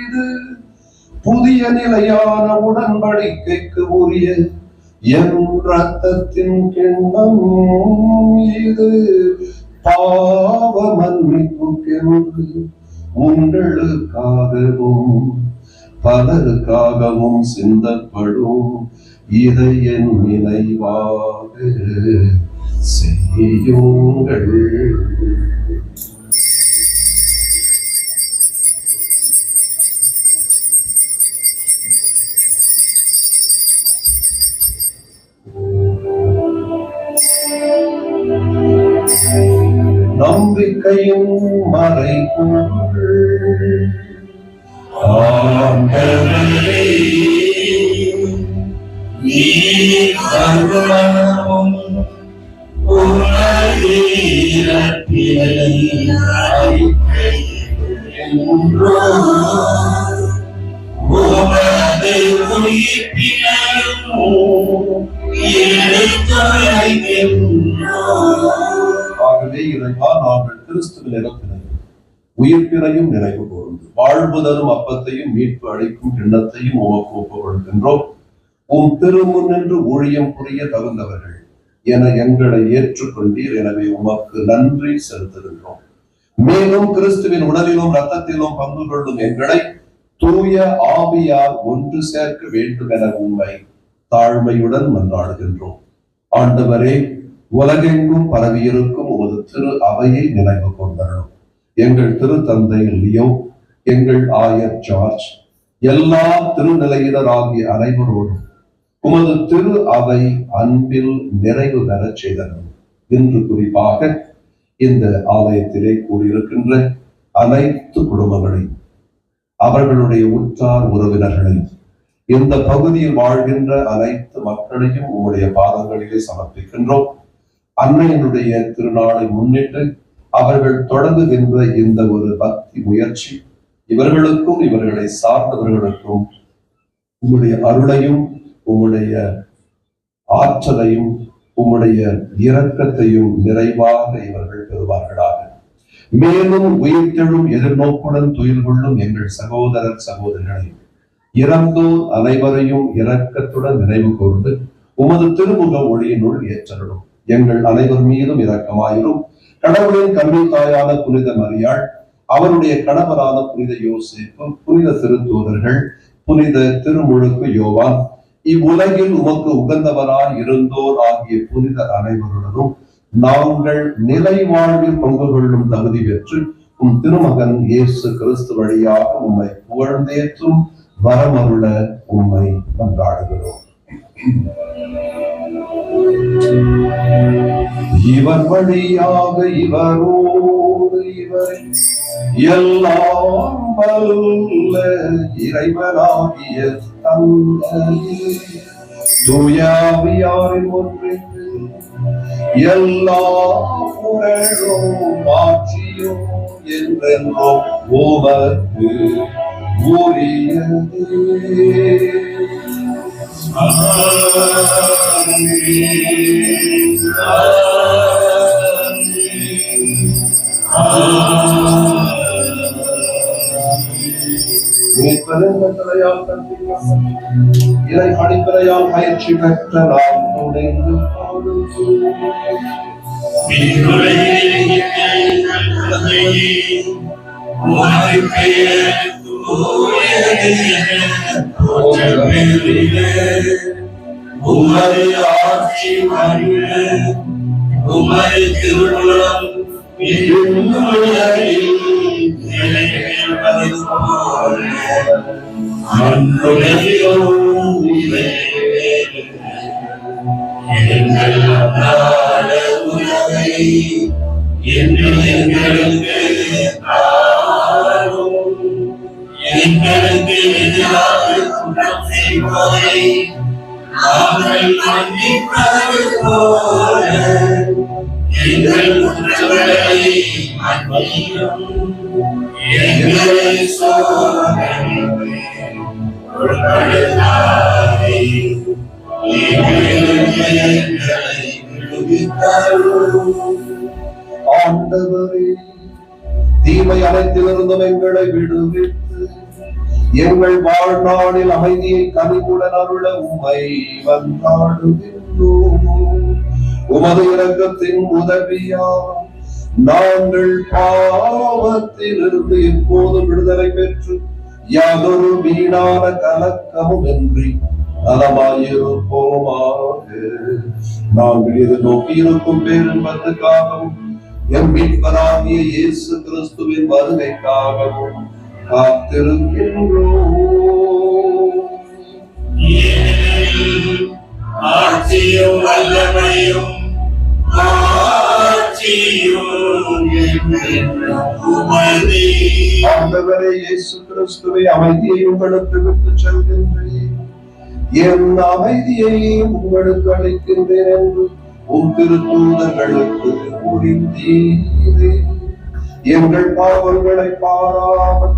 இது புதிய நிலையான உடன்படிக்கைக்கு உரிய என் இரத்தத்தின் கிண்ணம். இது பாவ மன்னிப்புக்கென்று உங்களுக்காகவும் பலருக்காகவும் சிந்தப்படும். இதை என் நினைவாக செய்யுங்கள். நம்பிக்கையும் மறைபொருள். ஆண்டவரே, நீர் சர்வமும் உமது இரட்சியை அறிக்கையிடுகின்றோம். உமது உயிர்ப்பினையும் எடுத்துரைக்கின்றோம். ஆகவே இறைவா, நாங்கள் கிறிஸ்துவின் இறப்பினையும் உயிர்ப்பினையும் நினைவு கூர்ந்து வாழ்வு தரும் அப்பத்தையும் மீட்பு அளிக்கும் கிண்ணத்தையும் உமக்கு ஒப்புக்கொள்கின்றோம். உம் திருமுன் நின்று ஊழியம் புரிய தகுந்தவர்கள் என எங்களை ஏற்றுக்கொண்டீர். எனவே உமக்கு நன்றி செலுத்துகின்றோம். மேலும் கிறிஸ்துவின் உடலிலும் இரத்தத்திலும் பங்கு கொள்ளும் எங்களை தூய ஆவியார் ஒன்று சேர்க்க வேண்டும் என உம்மை தாழ்மையுடன் மன்றாடுகின்றோம். ஆண்டவரே, உலகெங்கும் பரவியிருக்கும் உமது திரு அவையை நினைவு கொண்டரும். எங்கள் திரு தந்தை லியோ, எங்கள் ஆயர் ஜார்ஜ், எல்லா திருநிலையினராகிய அனைவரோடும் உமது திரு அவை அன்பில் நிறைவு பெறச் செய்தனர். இன்று குறிப்பாக இந்த ஆலயத்திலே கூடியிருக்கின்ற அனைத்து குடும்பங்களையும், அவர்களுடைய உற்றார் உறவினர்களையும், இந்த பகுதியில் வாழ்கின்ற அனைத்து மக்களையும் உங்களுடைய பாதங்களிலே சமர்ப்பிக்கின்றோம். அன்னையினுடைய திருநாளை முன்னிட்டு அவர்கள் தொடங்குகின்ற இந்த ஒரு பக்தி முயற்சி இவர்களுக்கும் இவர்களை சார்ந்தவர்களுக்கும் உங்களுடைய அருளையும் உங்களுடைய ஆற்றலையும் உங்களுடைய இரக்கத்தையும் நிறைவாக இவர்கள் பெறுவார்களாக. மேலும் உயிர்த்தெழும் எதிர்நோக்குடன் துயில் கொள்ளும் எங்கள் சகோதரர் சகோதரிகளை இறந்தோர் அனைவரையும் இரக்கத்துடன் நினைவு கூர்ந்து உமது திருமுக ஒளியினுள் ஏற்றலும். எங்கள் அனைவர் மீதும் இரக்கமாயிரும். கடவுளின் கன்னி தாயான புனித மரியாள், அவருடைய கணவரான புனித யோசேப்பு, புனித திருத்தூதர்கள், புனித திருமுழுக்கு யோவான், இவ்வுலகில் உமக்கு உகந்தவராய் இருந்தோர் ஆகிய புனித அனைவருடனும் நாங்கள் நிலை வாழ்வில் பங்கு கொள்ளும் தகுதி பெற்று உம் திருமகன் இயேசு கிறிஸ்து வழியாக உம்மை புகழ்ந்தேற்றும் வரமருள உம்மை கொண்டாடுகிறோம். இவர் வழியாக இவரோடு இவர் எல்லாம் வல்ல இறைவனாகிய தந்தையே தூயாவியாரின் ஒன்றிற்கு எல்லா புகழும் மாற்றியும் என்றென்றும் உமக்கு உரியதே. இறை அடிப்படையால் பயிற்சி பெற்ற நாம் துணைந்து உமது ஆட்சி வருக, உமது திருவுளம் நிறைவேறுவது போல மண்ணுலகிலும் நிறைவேறுக. எங்கள் அன்றாட உணவை இன்று எங்களுக்கு தாரும். எங்களுக்கு எதிராக குற்றம் செய்வோரை நாங்கள் மன்னிப்பது போல எங்கள் குற்றங்களை மன்னியும். எங்களை சோதனைக்கு உட்படுத்தாதேயும். எங்களை விடுவித்தருளும். ஆண்டவரே, தீமை அனைத்திலிருந்தும் எங்களை விடுவித்து எங்கள் வாழ்நாளில் அமைதியை கனிவுடன் அருள உம்மை வந்தாடுகின்றோம். உமது இரக்கத்தின் உதவியால் நாங்கள் பாவத்திலிருந்து எப்போதும் விடுதலை பெற்று யாதொரு வீணான கலக்கமும் இன்றி நலமாயிருப்போமாக. நாங்கள் இது நோக்கியிருக்கும் பேரின்பத்துக்காகவும் எம் மீட்பராகிய இயேசு கிறிஸ்துவின் வருகைக்காகவும் காத்திருக்கின்றோம். ஆட்சியும் வல்லமையும் உமதே. ஆண்டவரே இயேசு கிறிஸ்துவை அமைதியை உங்களுக்கு விட்டு செல்கின்றேன், என் அமைதியை உங்களுக்கு அளிக்கின்றேன் என்று உம் திருத்தூதர்களுக்கு முடிந்தீரே. எங்கள் பாவங்களை பாராமல்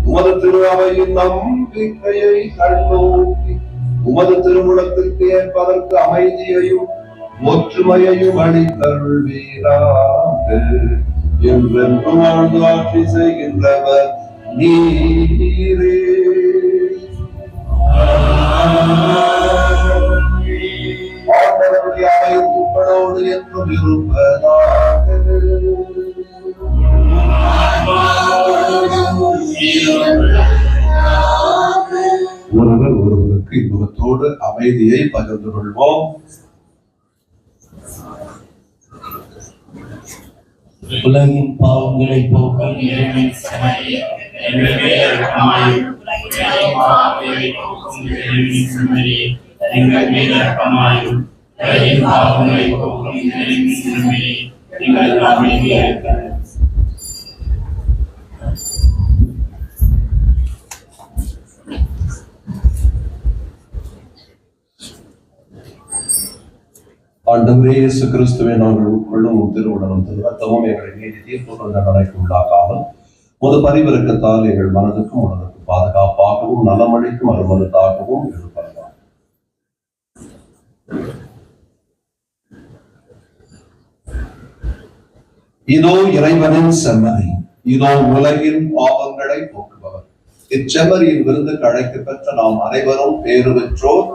உமது திரு அவையின் நம்பிக்கையை கண்ணோக்கி உமது திருமுழத்திற்கு ஏற்பதற்கு அமைதியையும் ஒற்றுமையையும் அளித்தருள்வீராக. என்றென்று வாழ்ந்து ஆட்சி செய்கின்றவர் நீரே. ஆண்டவருடைய அமைதிகளோடு என்றும் இருப்பதாக. ஒருவர் ஒருவருக்கு இன்பத்தோடு அமைதியை பகிர்ந்து கொள்வோம். உலகின் பாவங்களை போக்க இறைவனின் செம்மறி, எங்கள் மேல் இரக்கமாயிரும். இறைவனின் செம்மறி, எங்கள் மீது இரக்கமாயும் எங்களின் பாவங்களை போக்கும் திரும்பி எங்களுக்கு அமைதியாக இருக்கிறது. ஆண்டவரே இயேசு கிறிஸ்துவை நாங்கள் உட்கொள்ளும் திருவுடனும் திருரத்தமும் எங்களை நீதி தீர்ப்பு தண்டனைக்கு உள்ளாக்காமல் முது பரிவருக்கத்தால் எங்கள் மனதுக்கும் உடலுக்கும் பாதுகாப்பாகவும் நலமளிக்கும் அருமருந்தாகவும் எழுப்பலாம். இதோ இறைவனின் செம்மறி, இதோ உலகின் பாவங்களை போக்குபவர். இச்செம்மறியின் விருந்துக்கு அழைக்க பெற்ற நாம் அனைவரும் பேறு பெற்றோர்.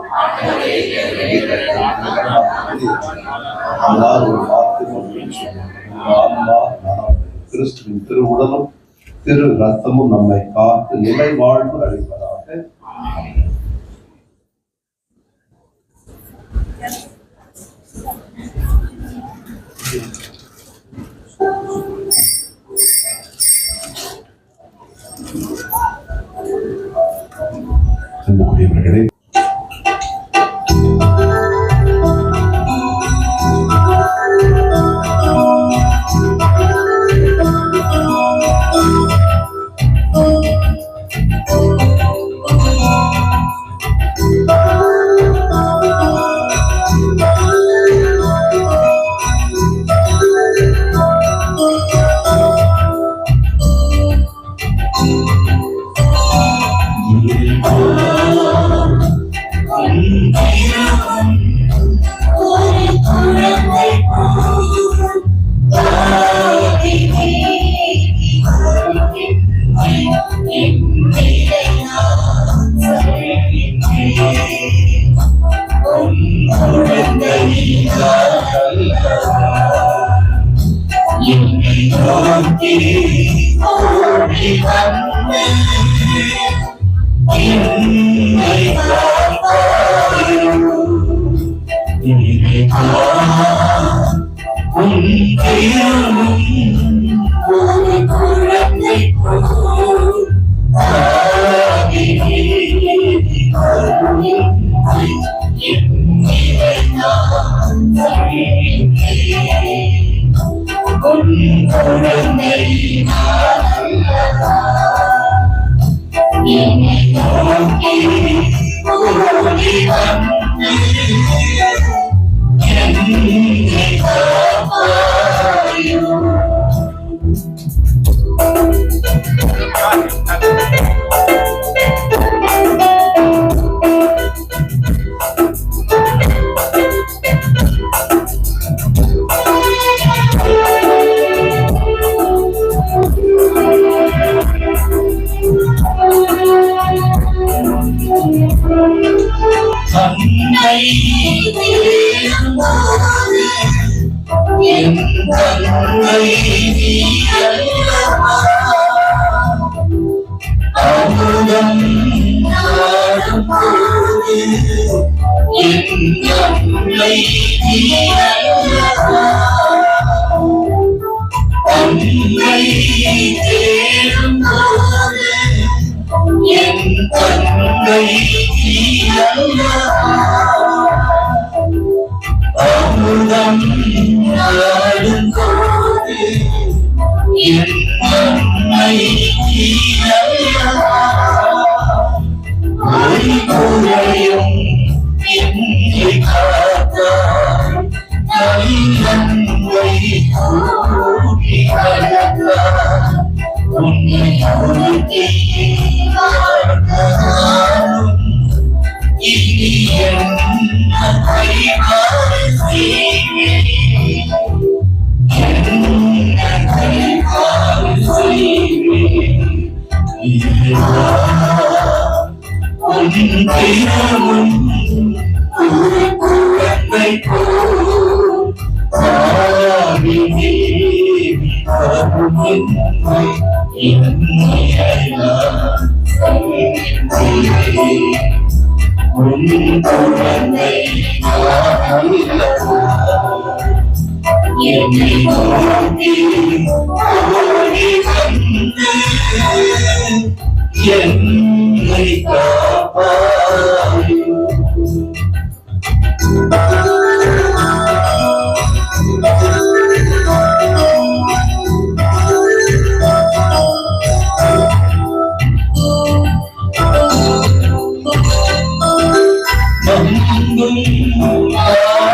கிறிஸ்துவின் திருவுடலும் திரு ரத்தமும் நம்மை காத்து நிலை வாழ்வு அளிப்பதாக. அன்புக்குரியவர்களே,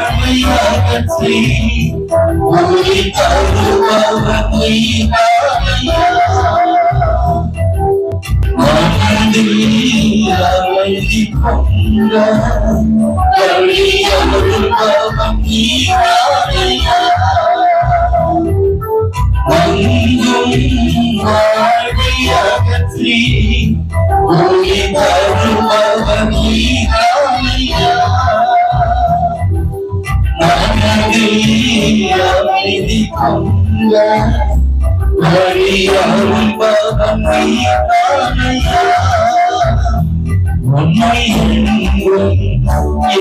வாழ்வையகற்றி ஒளி தருபவனை மனதில் அமைதி கொண்ட வழியருள்பவன் நீரானையா. வாழ்வையகற்றி ஒளி தருபவன் நீரானையா. அமைதி கொண்ட வழியருள்பவன் நீரானையா. உன்னை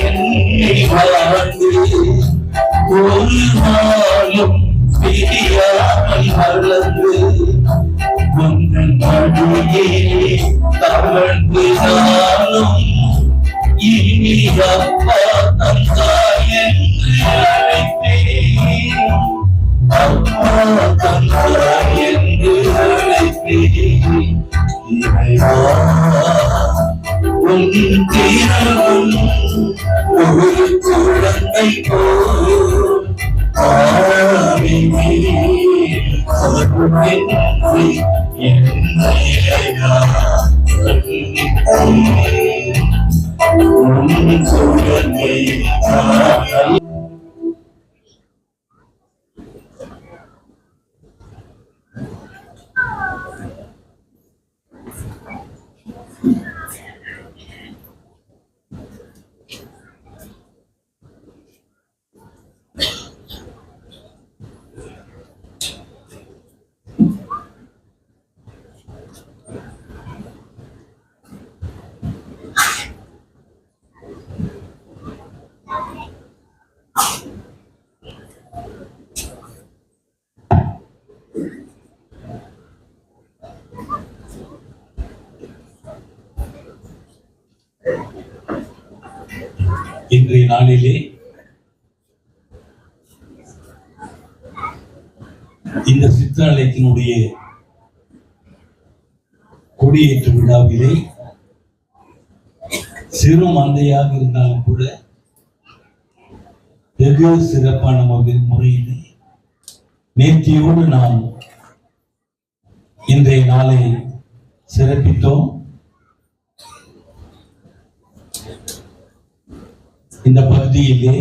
என்னை வாழ்ந்து ஒரு நாளும் பிரியாமல் வளர்ந்து உன் மடியே தவழ்ந்து நானும் இனி அப்பா தந்தா என்று அழைத்தேன். அப்பா தந்தா என்று அழைத்தேன். இறைவா உன் தீரமும் ஒரு குழந்தை போல் ஆவினே அருளின்றி என்னையா உன் குழந்தை இன்றைய நாளிலே இந்த சிற்றாலயத்தினுடைய கொடியேற்று விழாவிலே சிறு மந்தையாக இருந்தாலும் கூட வெகு சிறப்பான முறையிலே நேர்த்தியோடு நாம் இன்றைய நாளை சிறப்பித்தோம். இந்த பகுதியிலே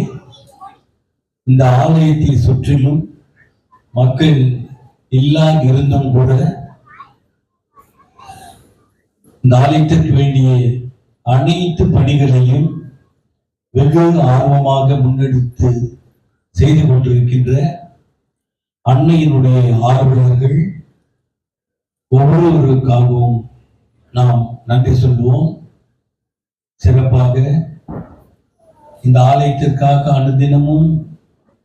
இந்த ஆலயத்தை சுற்றிலும் மக்கள் இருந்தும் கூட இந்த ஆலயத்திற்கு வேண்டிய அனைத்து பணிகளையும் வெகு ஆர்வமாக முன்னெடுத்து செய்து கொண்டிருக்கின்ற அன்னையினுடைய ஆர்வலர்கள் ஒவ்வொருவருக்காகவும் நாம் நன்றி சொல்வோம். சிறப்பாக இந்த ஆலயத்திற்காக அனுதினமும்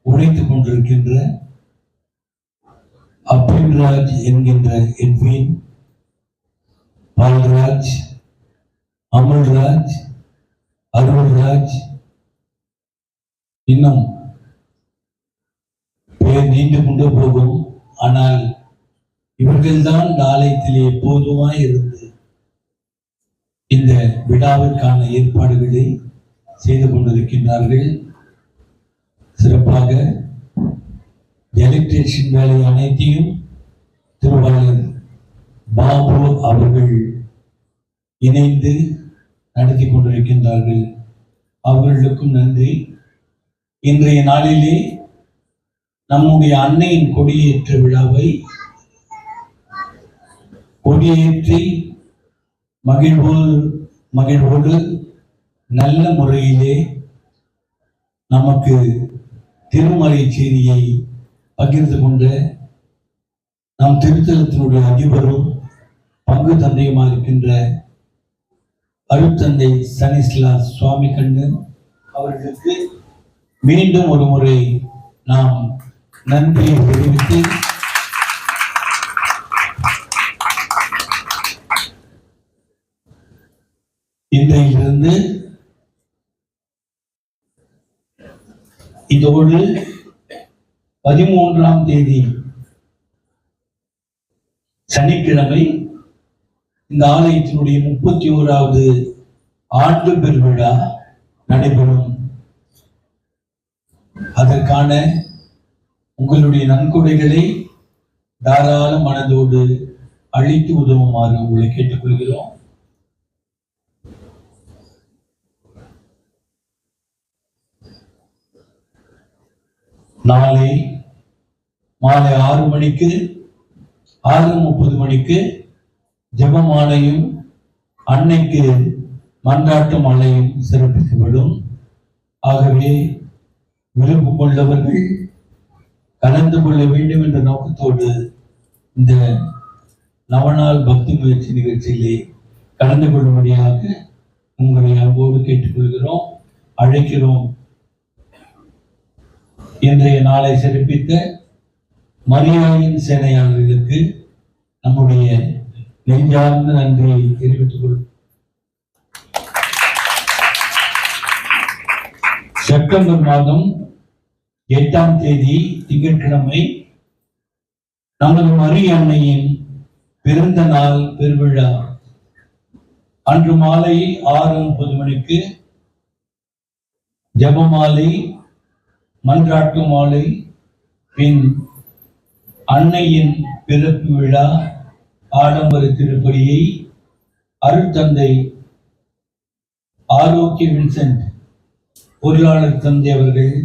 உழைத்துக் கொண்டிருக்கின்ற அப்ரின்ராஜ் என்கின்ற எட்வின், பால்ராஜ், அமுல்ராஜ், அருள்ராஜ், இன்னும் பேர் நீண்டு கொண்டு போகும். ஆனால் இவர்கள்தான் இந்த ஆலயத்திலே எப்போதுமாய் இருந்து இந்த விழாவிற்கான ஏற்பாடுகளை செய்து கொண்டிருக்கின்றார்கள். சிறப்பாக எலக்ட்ரிஷியன் வேலை அனைத்தையும் திருவாளர் பாபு அவர்கள் இணைந்து நடத்தி கொண்டிருக்கின்றார்கள். அவர்களுக்கும் நன்றி. இன்றைய நாளிலே நம்முடைய அன்னையின் கொடியேற்ற விழாவை கொடியேற்றி மகிழ்வோடு நல்ல முறையிலே நமக்கு திருமறை செய்தியை பகிர்ந்து கொண்ட நம் திருத்தலத்தினுடைய அதிபரும் பங்கு தந்தையுமாக இருக்கின்ற அருட்தந்தை சனிஸ்லாஸ் சுவாமி கண்ணன் அவர்களுக்கு மீண்டும் ஒரு முறை நாம் நன்றியை தெரிவித்து இன்றையிலிருந்து இதோடு 13ஆம் தேதி சனிக்கிழமை இந்த ஆலயத்தினுடைய 31வது ஆண்டு பெருவிழா நடைபெறும். அதற்கான உங்களுடைய நன்கொடைகளை தாராள மனதோடு அளித்து உதவுமாறு உங்களை கேட்டுக்கொள்கிறோம். நாளை மாலை 6 மணிக்கு 6:30 மணிக்கு ஜெபமாலையும் அன்னைக்கு மன்றாட்டு மாலையும் சிறப்பிக்கப்படும். ஆகவே விருப்பு கொண்டவர்கள் கலந்து கொள்ள வேண்டும் என்ற நோக்கத்தோடு இந்த நவநாள் பக்தி முயற்சி நிகழ்ச்சியிலே கலந்து கொள்ளும்படியாக உங்களை அன்போடு கேட்டுக்கொள்கிறோம், அழைக்கிறோம். இன்றைய நாளை சிறப்பித்த மரியாயின் சேனையாளர்களுக்கு நம்முடைய நெஞ்சார்ந்த நன்றியை தெரிவித்துக் கொள்வோம். செப்டம்பர் மாதம் 8ஆம் தேதி திங்கட்கிழமை நமது மரிய அன்னையின் பிறந்த நாள் பெருவிழா. அன்று மாலை 6:30 மணிக்கு ஜெபமாலை, மன்றாட்டு மாலை, பின் அன்னையின் பிறப்பு விழா ஆடம்பர திருப்பலியை அருட்தந்தை ஆரோக்கிய வின்சென்ட் பொருளாளர் தந்தை அவர்கள்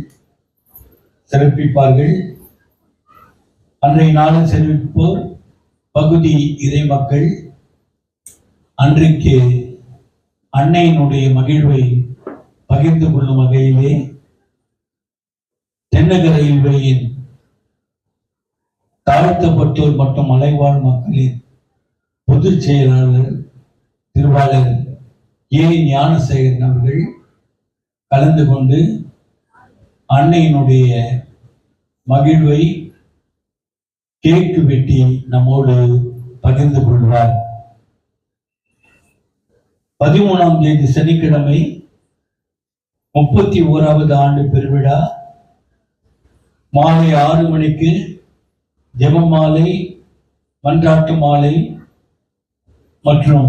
சிறப்பிப்பார்கள். அன்றைய நாளில் சிறப்பிப்போர் பகுதி இறை மக்கள். அன்றைக்கு அன்னையினுடைய மகிழ்வை பகிர்ந்து கொள்ளும் வகையிலே தென்னக ரயில்வேயின் தாழ்த்தப்பட்டோர் மற்றும் மலைவாழ் மக்களின் பொதுச் செயலாளர் திருவாளர் ஏ ஞானசேகரன் அவர்கள் கலந்து கொண்டு அன்னையினுடைய மகிழ்வை கேக்கு வெட்டி நம்மோடு பகிர்ந்து கொள்வார். 13ஆம் தேதி சனிக்கிழமை 31வது ஆண்டு பெருவிழா மாலை 6 மணிக்கு ஜெபமாலை, மன்றாட்டு மாலை மற்றும்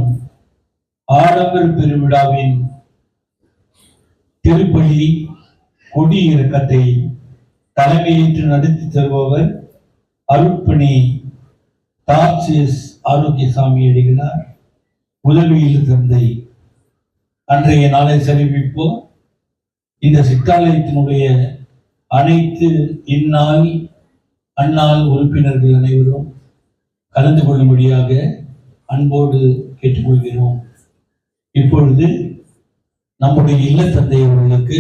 ஆடம்பர பெருவிழாவின் திருப்பலி கொடி இறக்கத்தை தலைமையேற்று நடத்தி தருபவர் அருட்பணி தார்சியஸ் ஆரோக்கியசாமி அடிகளார், உதவியில் தந்தை. அன்றைய நாளை சிறப்பிப்போம். இந்த சிற்றாலயத்தினுடைய அனைத்து இந்நாள் அந்நாள் உறுப்பினர்கள் அனைவரும் கலந்து கொள்ளும்படியாக அன்போடு கேட்டுக்கொள்கிறோம். இப்பொழுது நம்முடைய இல்ல தந்தை அவர்களுக்கு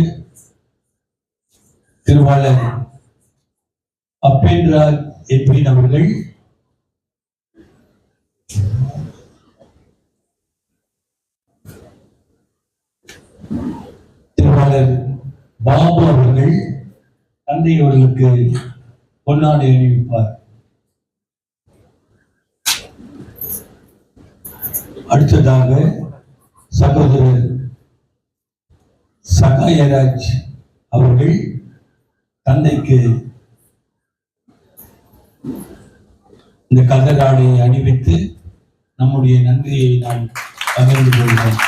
திருவாளர் அப்பேந்திராஜ் எம்பின் அவர்கள் திருவாளர் பாபு அவர்கள் தந்தை அவர்களுக்கு பொன்னாடை அணிவிப்பார். அடுத்ததாக சகோதரர் சகாயராஜ் அவர்கள் தந்தைக்கு இந்த கதராடையை அணிவித்து நம்முடைய நன்றியை நாம் பகிர்ந்து கொள்கிறோம்.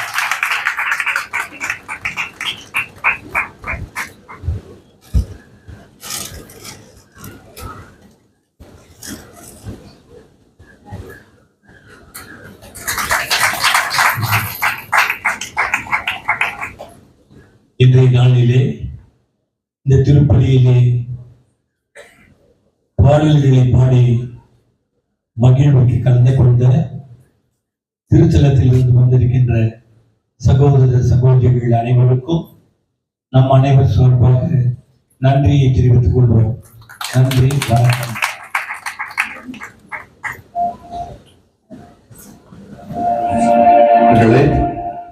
இன்றைய நாளிலே இந்த திருப்பலியிலே பாடல்களை பாடி மகிழ்வுக்கு கலந்து கொண்ட திருத்தலத்தில் இருந்து வந்திருக்கின்ற சகோதர சகோதரிகள் அனைவருக்கும் நம் அனைவர் சார்பாக நன்றியை தெரிவித்துக் கொள்வோம். நன்றி, வணக்கம்.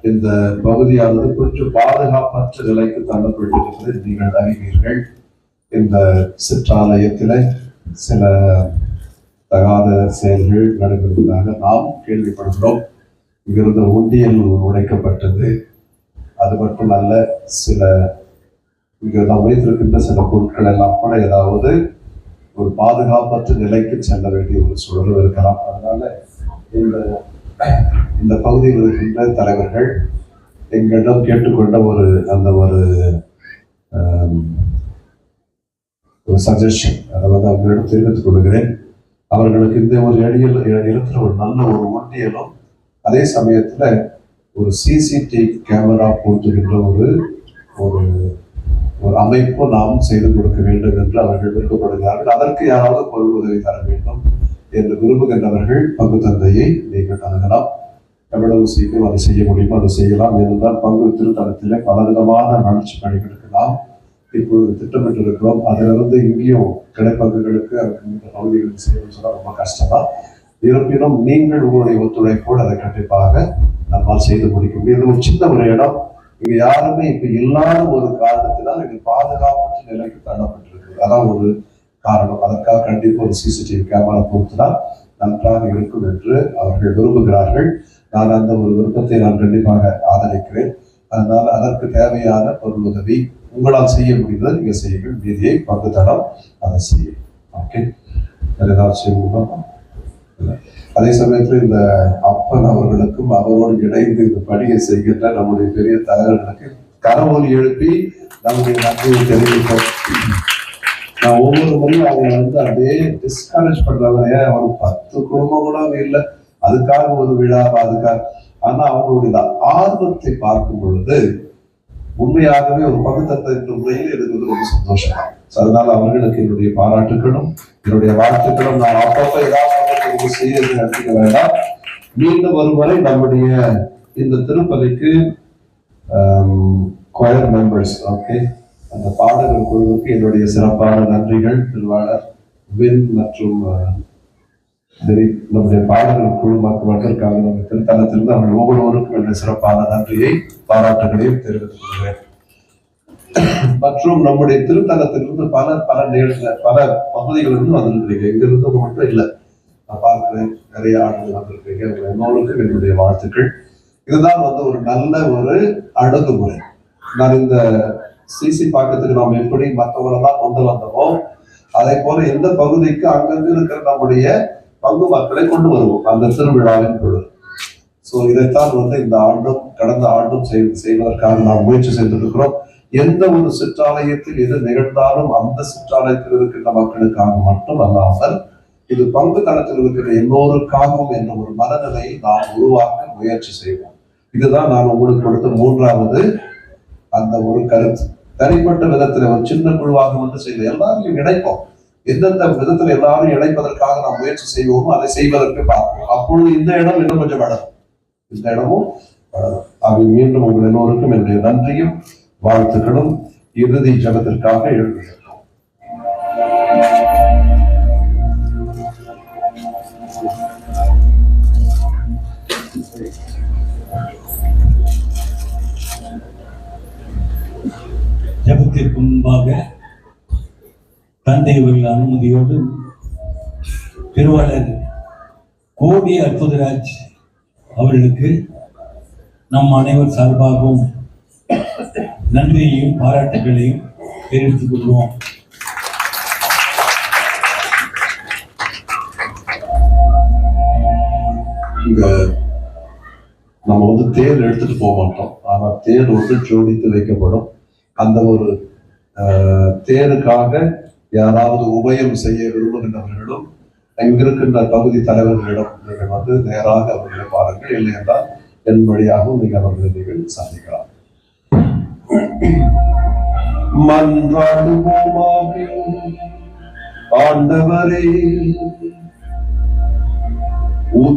இந்த பகுதியானது கொஞ்சம் பாதுகாப்பற்ற நிலைக்கு தள்ளப்பட்டிருக்கிறது. நீங்கள் அறிவீர்கள், இந்த சிற்றாலயத்தில சில தகாத செயல்கள் நடைபெறுவதாக நாம் கேள்விப்படுகிறோம். இங்கிருந்த உண்டியல் உடைக்கப்பட்டது. அது மட்டுமல்ல, சில இங்க நாம் வைத்திருக்கின்ற சில பொருட்கள் எல்லாம் கூட ஏதாவது ஒரு பாதுகாப்பற்ற நிலைக்கு செல்ல வேண்டிய ஒரு சூழலும் இருக்கலாம். அதனால இந்த பகுதியில் இருக்கின்ற தலைவர்கள் எங்களிடம் கேட்டுக்கொண்ட ஒரு சஜஷன் அதை வந்து அவர்களிடம் தெரிவித்துக் கொள்கிறேன். அவர்களுக்கு இந்த ஒரு இடத்துல ஒரு நல்ல ஒரு ஒட்டியலும் அதே சமயத்துல ஒரு சிசிடிவி கேமரா பொறுத்துகின்ற ஒரு அமைப்பு நாம் செய்து கொடுக்க வேண்டும் என்று அவர்கள் விருப்பப்படுகிறார்கள். அதற்கு யாராவது பொருள் உதவி தர வேண்டும் என்று விரும்புகின்றவர்கள் பங்கு தந்தையை நீங்கள் அணுகலாம். எவ்வளவு சீக்கிரம் அதை செய்ய முடியுமோ அதை செய்யலாம். ஏனென்றால் பங்கு திருத்தலத்திலே பலவிதமான வளர்ச்சி பணிகளுக்கு நாம் இப்பொழுது திட்டமிட்டு இருக்கிறோம். அதிலிருந்து இங்கேயும் கிடைப்பங்குகளுக்கு இந்த பகுதிகளுக்கு செய்யணும்னு சொன்னால் ரொம்ப கஷ்டமா. இருப்பினும் நீங்கள் உங்களுடைய ஒத்துழைப்போடு அதை கண்டிப்பாக நம்மால் செய்து முடிக்க முடியும். இது ஒரு சின்ன ஒரு இடம். இங்க யாருமே இப்ப இல்லாத ஒரு காரணத்தினால் இது பாதுகாப்பு நிலைக்கு தள்ளப்பட்டிருக்கு. அதான் ஒரு காரணம். அதற்காக கண்டிப்பா ஒரு சிசிடிவி கேமரா பொறுத்தினால் நன்றாக இருக்கும் என்று அவர்கள் விரும்புகிறார்கள். நான் அந்த ஒரு விருப்பத்தை நான் கண்டிப்பாக ஆதரிக்கிறேன். அதனால அதற்கு தேவையான பொருள் உதவி உங்களால் செய்ய முடிந்ததை நீங்க செய்யுங்கள். மீதியை பங்கு தடம் அதை செய்யும். ஓகே, ஏதாவது செய்யணுமா? அதே சமயத்தில் இந்த அப்பன் அவர்களுக்கும் அவரோடு இணைந்து இந்த பணியை செய்கின்ற நம்முடைய பெரிய தலைவர்களுக்கு கரவொலி எழுப்பி நம்முடைய நன்றியை தெரிவிப்போம். நான் ஒவ்வொரு முறையும் அவங்க வந்து அப்படியே டிஸ்கரேஜ் பண்றவங்க, அவங்க 10 குடும்பம் கூட இல்லை, அதுக்காக ஒரு விழா, அதுக்காக. ஆனா அவங்களுடைய ஆர்வத்தை பார்க்கும் பொழுது உண்மையாகவே ஒரு பகுத்தத்தை என்ற முறையில் எனக்கு வந்து ரொம்ப சந்தோஷம். அதனால அவர்களுக்கு என்னுடைய பாராட்டுகளும் என்னுடைய வாழ்த்துக்களும். நான் அப்பப்ப ஏதாவது செய்ய நடத்திக்க வேண்டாம். மீண்டும் ஒருமுறை நம்முடைய இந்த திருப்பலிக்கு கொயர் மெம்பர்ஸ், ஓகே, அந்த பாடகர் குழுவுக்கு என்னுடைய சிறப்பான நன்றிகள். திருவாளர் வின் மற்றும் நம்முடைய பாடகர் குழு மக்களுக்காக நம்ம திருத்தலத்திலிருந்து அவர்கள் ஒவ்வொருவருக்கும் என்னுடைய சிறப்பான நன்றியை பாராட்டுகளையும் தெரிவித்துக் கொள்கிறேன். மற்றும் நம்முடைய திருத்தலத்திலிருந்து பல பகுதிகளிலிருந்து வந்திருக்கிறீங்க. இங்கிருந்து மட்டும் இல்லை, நான் பார்க்கிறேன் நிறைய ஆண்டுகள் வந்திருக்கீங்க. எல்லோருக்கும் என்னுடைய வாழ்த்துக்கள். இதுதான் வந்து ஒரு நல்ல ஒரு அணுகுமுறை. நான் இந்த சிசி பாக்கத்துக்கு நாம் எப்படி மற்றவங்களெல்லாம் கொண்டு வந்தோமோ அதே போல எந்த பகுதிக்கு அங்கங்கு இருக்கிற நம்முடைய பங்கு மக்களை கொண்டு வருவோம் அந்த திருவிழாவின் பொழுது. ஸோ இதைத்தான் வந்து இந்த ஆண்டும் கடந்த ஆண்டும் செய்வதற்காக நாம் முயற்சி செய்திருக்கிறோம். எந்த ஒரு சிற்றாலயத்தில் எது நிகழ்ந்தாலும் அந்த சிற்றாலயத்தில் இருக்கின்ற மக்களுக்காக மட்டும் அல்லாமல் இது பங்கு தளத்தில் இருக்கிற எல்லோருக்காகவும் என்ற ஒரு மனநிலையை நாம் உருவாக்க முயற்சி செய்வோம். இதுதான் நான் உங்களுக்கு கொடுத்த 3வது அந்த ஒரு கருத்து. தனிப்பட்ட விதத்துல ஒரு சின்ன குழுவாக மட்டும் செய்து எல்லாரையும் இணைப்போம். எந்தெந்த விதத்துல எல்லாரும் இணைப்பதற்காக நாம் முயற்சி செய்வோமோ அதை செய்வதற்கு பார்ப்போம். அப்பொழுது இந்த இடம் இன்னும் கொஞ்சம் வளரும், இந்த இடமும் வளரும். ஆக மீண்டும் உங்கள் எல்லோருக்கும் என்னுடைய நன்றியும் வாழ்த்துக்களும். இறுதி ஜபத்திற்காக எழுதுகிறோம். ஜபத்திற்கு முன்பாக தந்தை அவர்கள் அனுமதியோடு திருவாளர் கோடி அற்புதராஜ் அவர்களுக்கு நம் அனைவர் சார்பாகவும் நன்றியையும் பாராட்டுகளையும் தெரிவித்துக் கொள்வோம். இங்க நம்ம வந்து தேர் எடுத்துட்டு போக மாட்டோம். ஆனா தேர் வந்து ஜோடித்து வைக்கப்படும். அந்த ஒரு தேருக்காக யாராவது உபயம் செய்ய விரும்புகின்றவர்களும் இங்கிருக்கின்ற பகுதி தலைவர்களிடம் நீங்கள் வந்து நேராக அவர்களை பாருங்கள். இல்லை என்றால் என் வழியாகவும் நீங்கள் அவர்களை நீங்கள் சந்திக்கலாம். மன்றாடுவோமாக. ஆண்டவரே,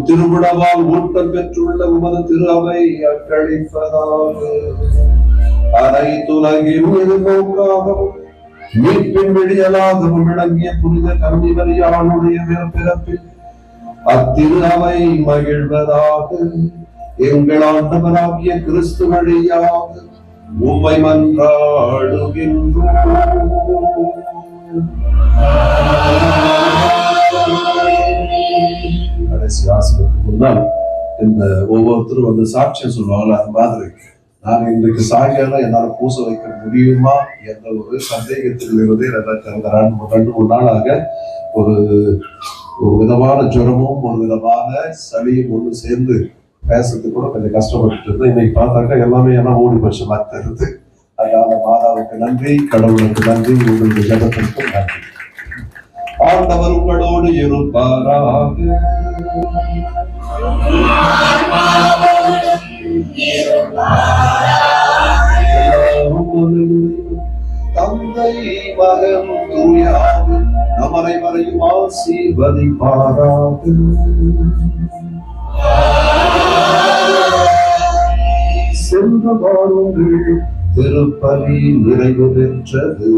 திருவிழாவால் ஊட்டம் பெற்றுள்ள உமது திரு அவை அக்களிப்பதாக அனைத்துலகில் நோக்காகவும் மீட்பின் விடியலாகவும் விளங்கிய புனித கன்னிமரியாளுடைய பிறப்பில் அத்திரு அவை மகிழ்வதாக. எங்கள் ஆண்டவராகிய கிறிஸ்து வழியாக உம்மை மன்றாடுகின்றோம். கடைசி ஆசிரியருக்கு முன்னால் இந்த ஒவ்வொருத்தரும் வந்து சாட்சியம் சொல்லுவாங்கல்ல, அந்த மாதிரி நான் இன்றைக்கு சாயங்காலம் என்னால் பூச வைக்க முடியுமா என்ற ஒரு சந்தேகத்தில் இருந்து எனக்கு ரெண்டு மூணு நாளாக ஒரு விதமான ஜுரமும் ஒரு விதமான சளியும் ஒன்று சேர்ந்து பேசுறதுக்கு கூட கொஞ்சம் கஷ்டப்பட்டு இருந்தேன். இன்னைக்கு பார்த்தாக்கா எல்லாமே எல்லாம் ஓடி போச்சு மாதிரி இருந்து. அதனால மாதாவுக்கு நன்றி, கடவுளுக்கு நன்றி, உங்களுடைய ஜபத்திற்கும் நன்றி. ஆண்டவர் உங்களோடு இருப்பாராக. தந்தை மகன் தூயாவி நம் அனைவரையும் ஆசீர்வதிப்பாராக. சென்று வாருங்கள், திருப்பலி நிறைவு பெற்றது.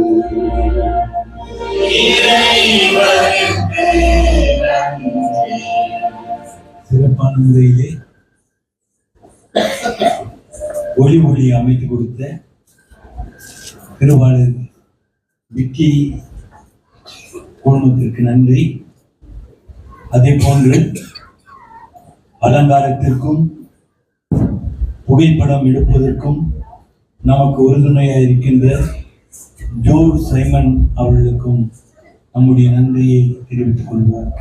சிறப்பான முறையிலே ஒளி அமைத்து கொடுத்த திருவாளர் விக்கி குழுமத்திற்கு நன்றி. அதே போன்று அலங்காரத்திற்கும் புகைப்படம் எடுப்பதற்கும் நமக்கு உறுதுணையாக இருக்கின்ற ஜோர்ஜ் சைமன் அவர்களுக்கும் நம்முடைய நன்றியை தெரிவித்துக் கொள்வார்.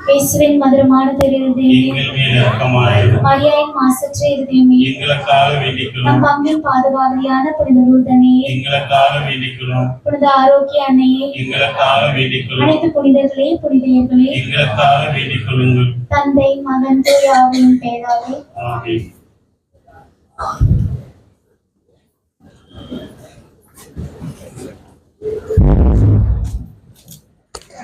இயேசுவின் மதுரமான திருதயமே, எங்கள் மேல் இரக்கமாயிரும். மரியாயின் மாசற்ற இருதயமே, எங்களுக்காக வேண்டிக்கிறோம். நம் பங்கின் பாதுகாவலியான புனித லூர்தனையே, எங்களுக்காக வேண்டிக்கிறோம். புனித ஆரோக்கிய அன்னையே, எங்களுக்காக வேண்டிக்கிறோம். அனைத்து புனிதர்களே புனிதையர்களே, எங்களுக்காக வேண்டிக் கொள்ளுங்கள். தந்தை மகன் தூய ஆவியின் பெயராலே ஆமென். ஆமென்.